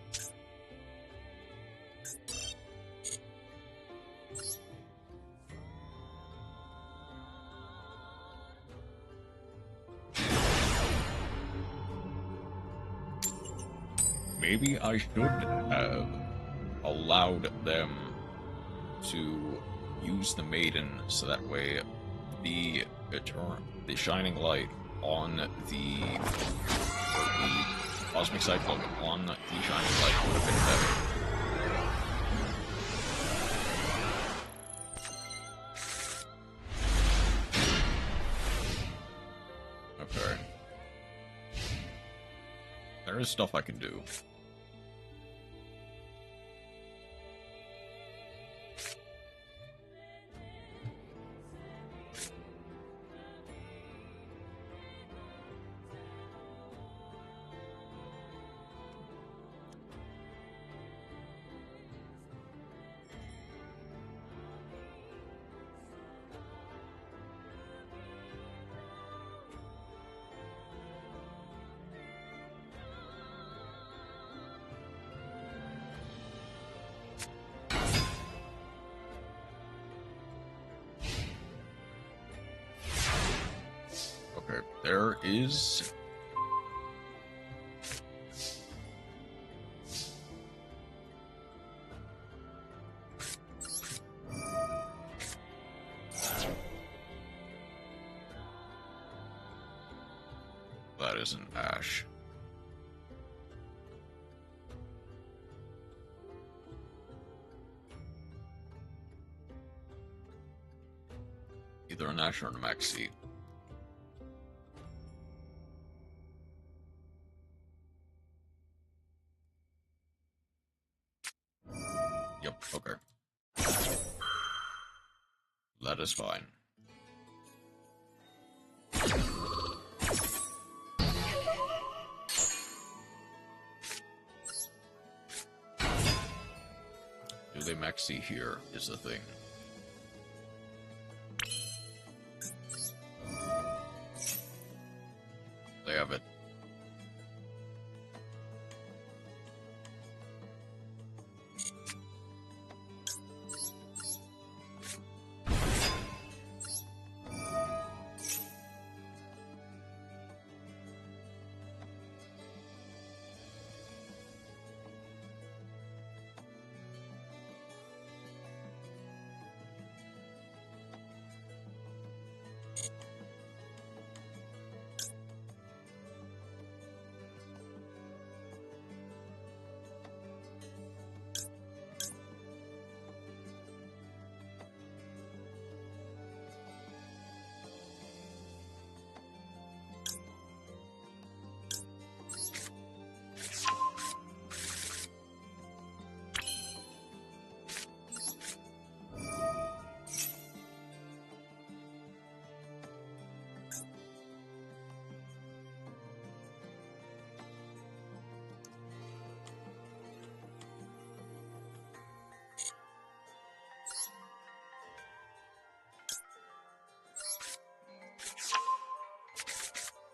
Maybe I should have allowed them to use the Maiden so that way the Shining Light on the Cosmic Cyclone on the Shining Light would have been better. Okay. There is stuff I can do. Okay, there is... That isn't Ash. Either an Ash or a Maxi. Yep, okay. That is fine. Do they Maxi here is the thing. They have it.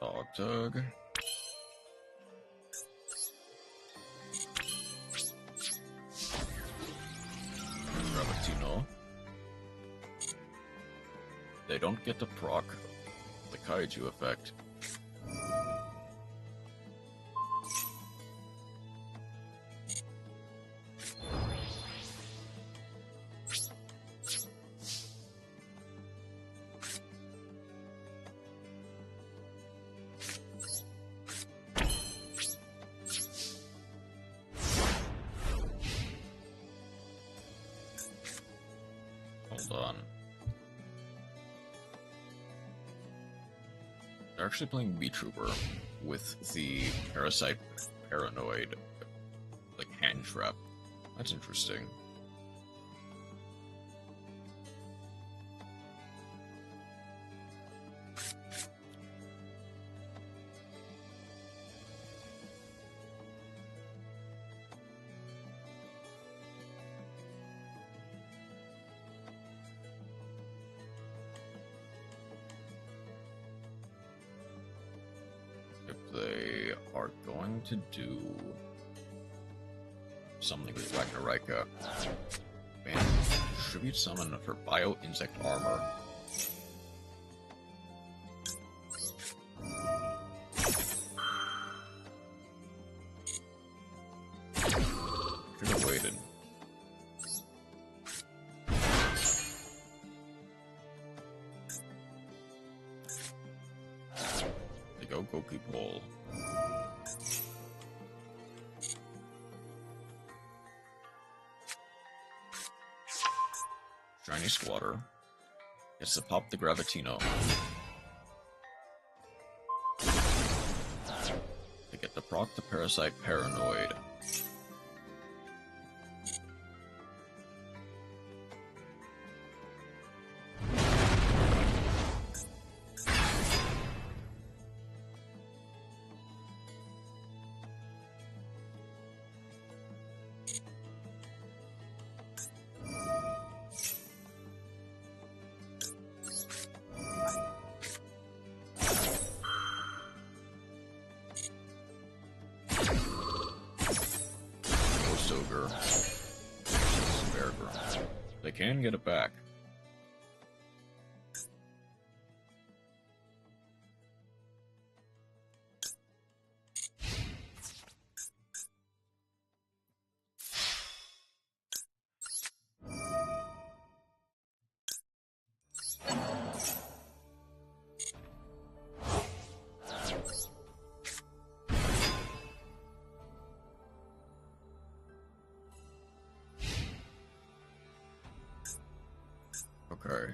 Dog tug. Gravitino. They don't get to proc the Kaiju effect. Hold on. They're actually playing B-Trooper with the Parasite Paranoid, like, hand trap. That's interesting. They are going to do something with Ragnarika and tribute summon for Bio Insect Armor. Should have waited. They go Goku Pole. Shiny Squatter gets to pop the Gravitino. They get to proc the Parasite Paranoid. Ogre. They can get it back. Okay.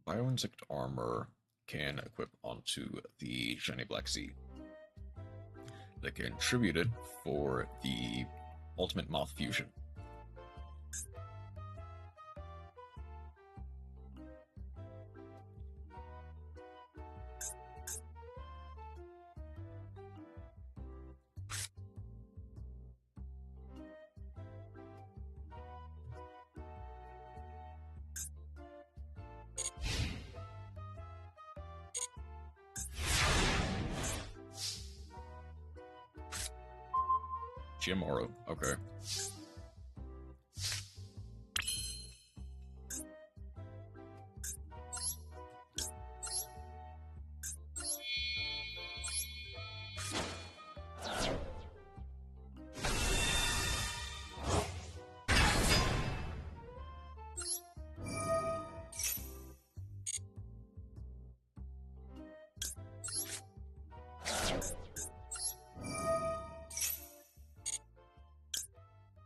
Bioinsect Armor can equip onto the Shiny Black Sea. They can tribute it for the Ultimate Moth Fusion. Giamaru, okay.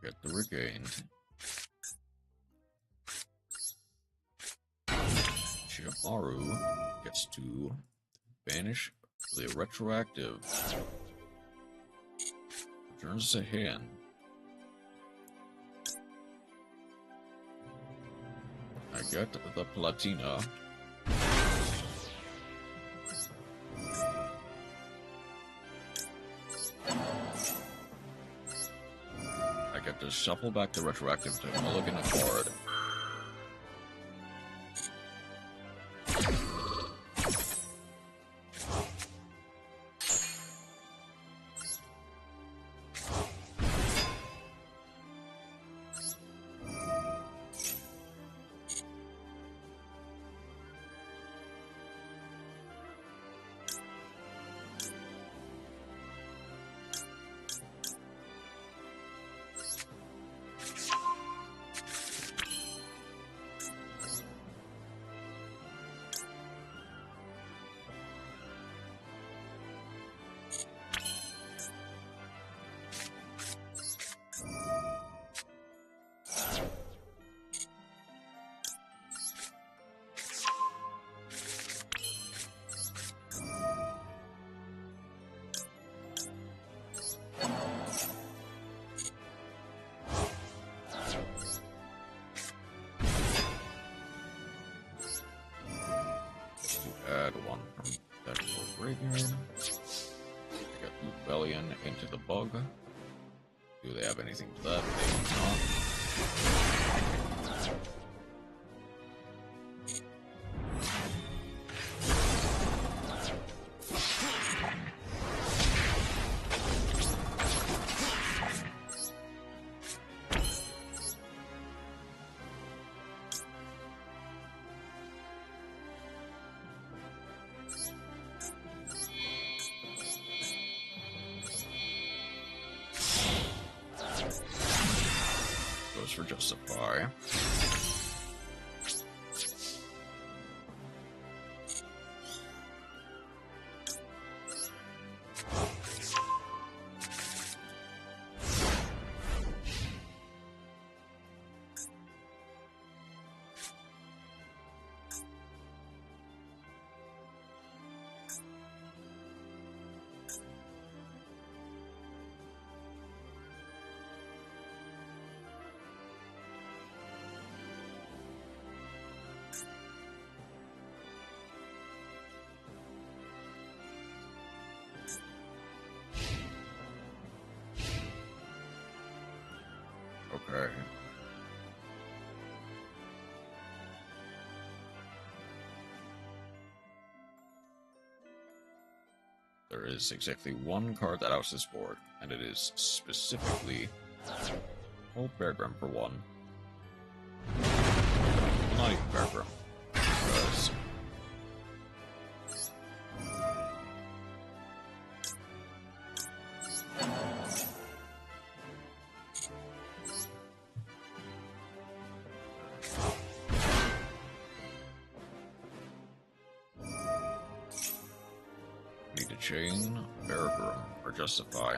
Get the regained. Giamaru gets to banish the retroactive. Returns to hand. I get the Platina. I get to shuffle back the retroactive to mulligan a card. add one from that graveyard. I got Rebellion into the bug. Do they have anything for that? They do not. For Justify. Okay. There is exactly one card that outs this board, and it is specifically Old Bear Grim for one. Not even Bear Grim. Because need to chain Bear Grim or Justify.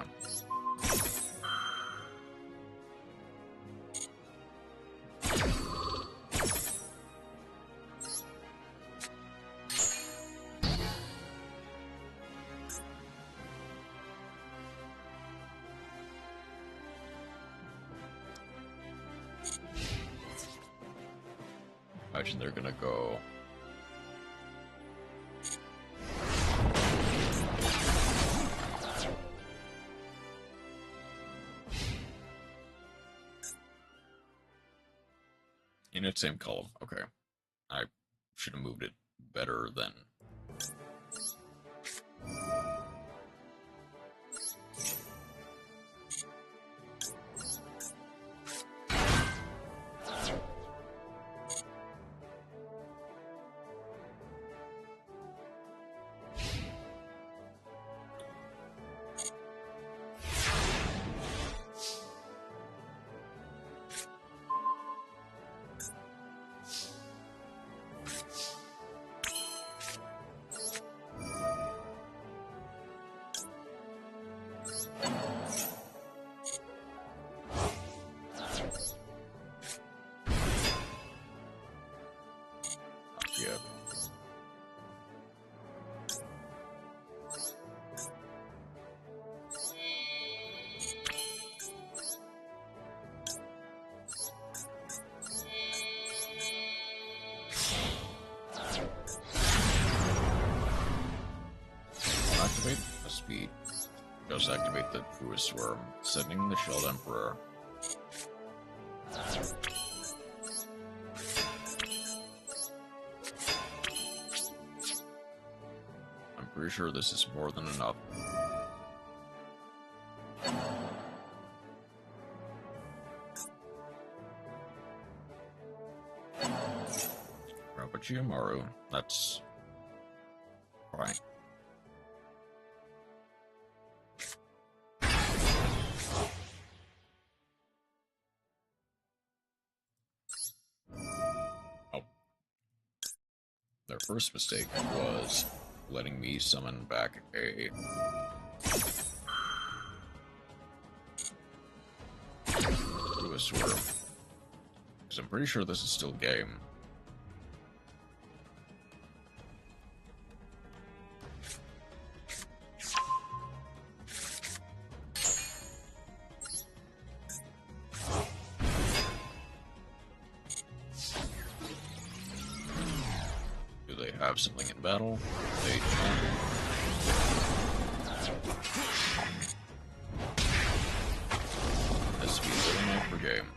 Imagine they're gonna go in its same column. Okay. I should have moved it better than. Yeah. Activate a speed. Just activate the Truest Worm, sending the Shelled Emperor. I'm pretty sure this is more than enough. Chiyomaru, that's fine. Oh. Their first mistake was letting me summon back a Swerve. Because I'm pretty sure this is still game. Do they have something in battle. They don't. This will be very nice per game.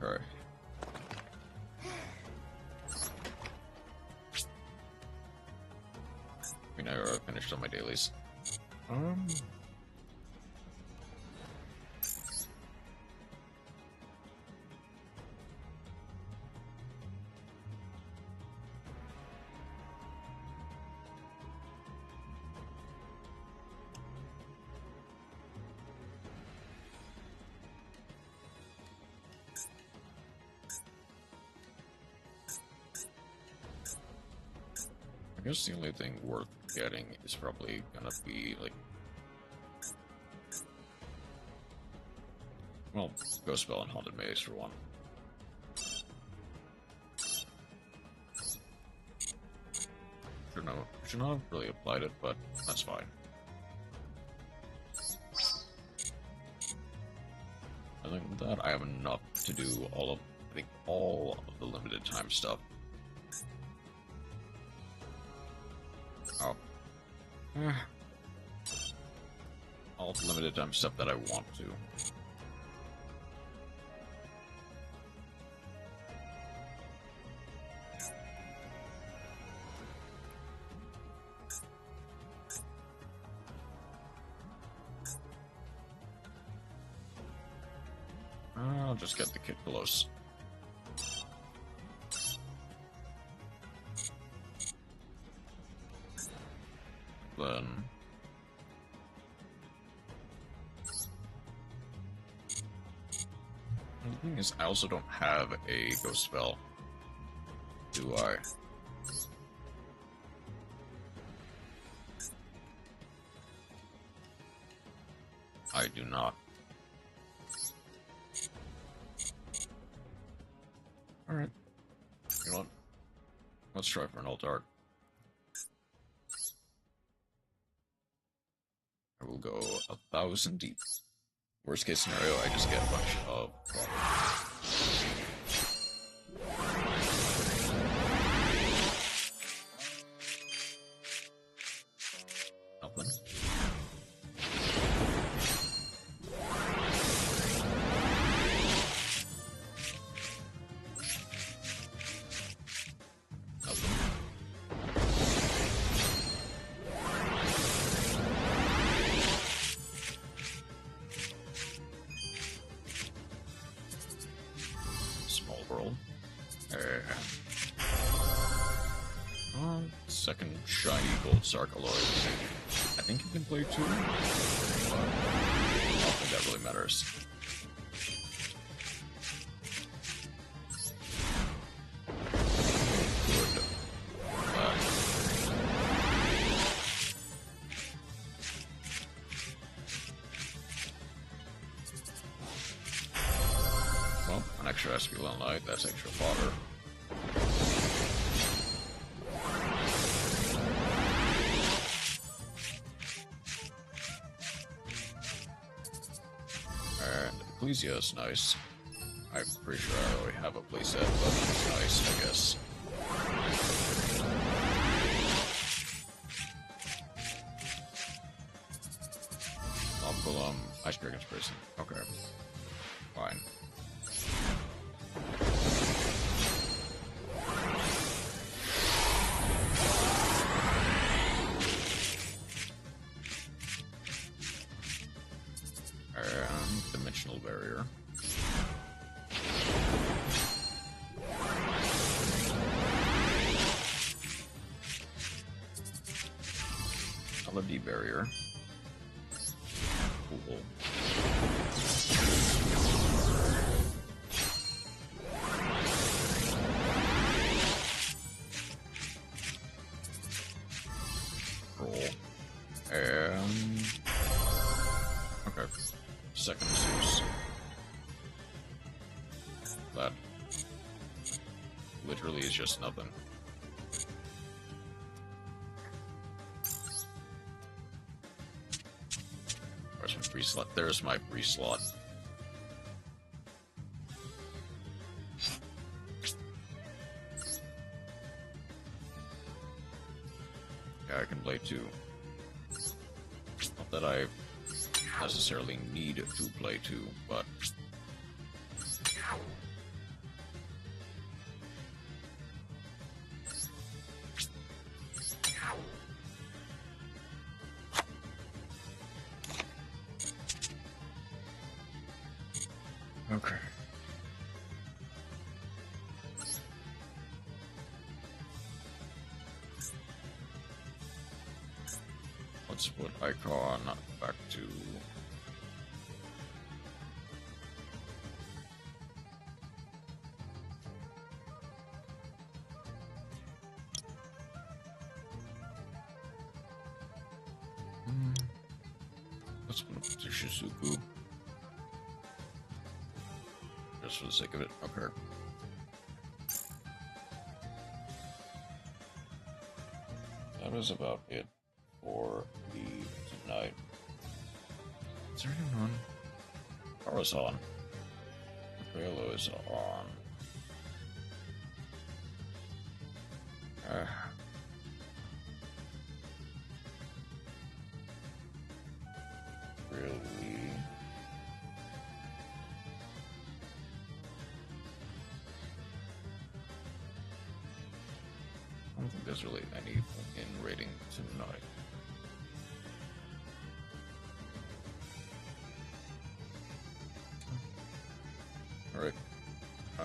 Okay. I mean, I finished on my dailies. I guess the only thing worth getting is probably gonna be, like... Well, Ghost Spell and Haunted Maze for one. Should not have really applied it, but that's fine. Other than that, I have enough to do all of, I think, all of the limited time stuff. Oh. All the limited time stuff that I want to. I'll just get the kit close. Then... The thing is, I also don't have a ghost spell. Do I? I do not. Alright. You know what? Let's try for an alt art. I will go 1,000 deep. Worst case scenario, I just get a bunch of water. Nothing. Second shiny gold Scarlet. I think you can play two, but I don't think that really matters. Good. Well, an extra Escalon Light, that's extra fodder. Ecclesia is nice. I'm pretty sure I already have a playset, but it's nice, I guess. Ice Dragon's Prison. Okay. Fine. Dimensional Barrier. LED Barrier. Cool. Roll. And... okay. Second Zeus. That literally is just nothing. free slot. There's my free slot. Yeah, I can play 2. Not that I necessarily need to play 2, but... Okay. Let's put icon back to... Let's put it to Shizuku. Just for the sake of it. Okay. That is about it for the tonight. Is there anyone on? Power's on. Halo is on. Really? I don't think there's really anything in rating tonight. Alright. I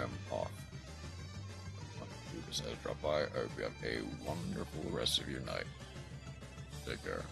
am off. You decided to drop by. I hope you have a wonderful rest of your night. Take care.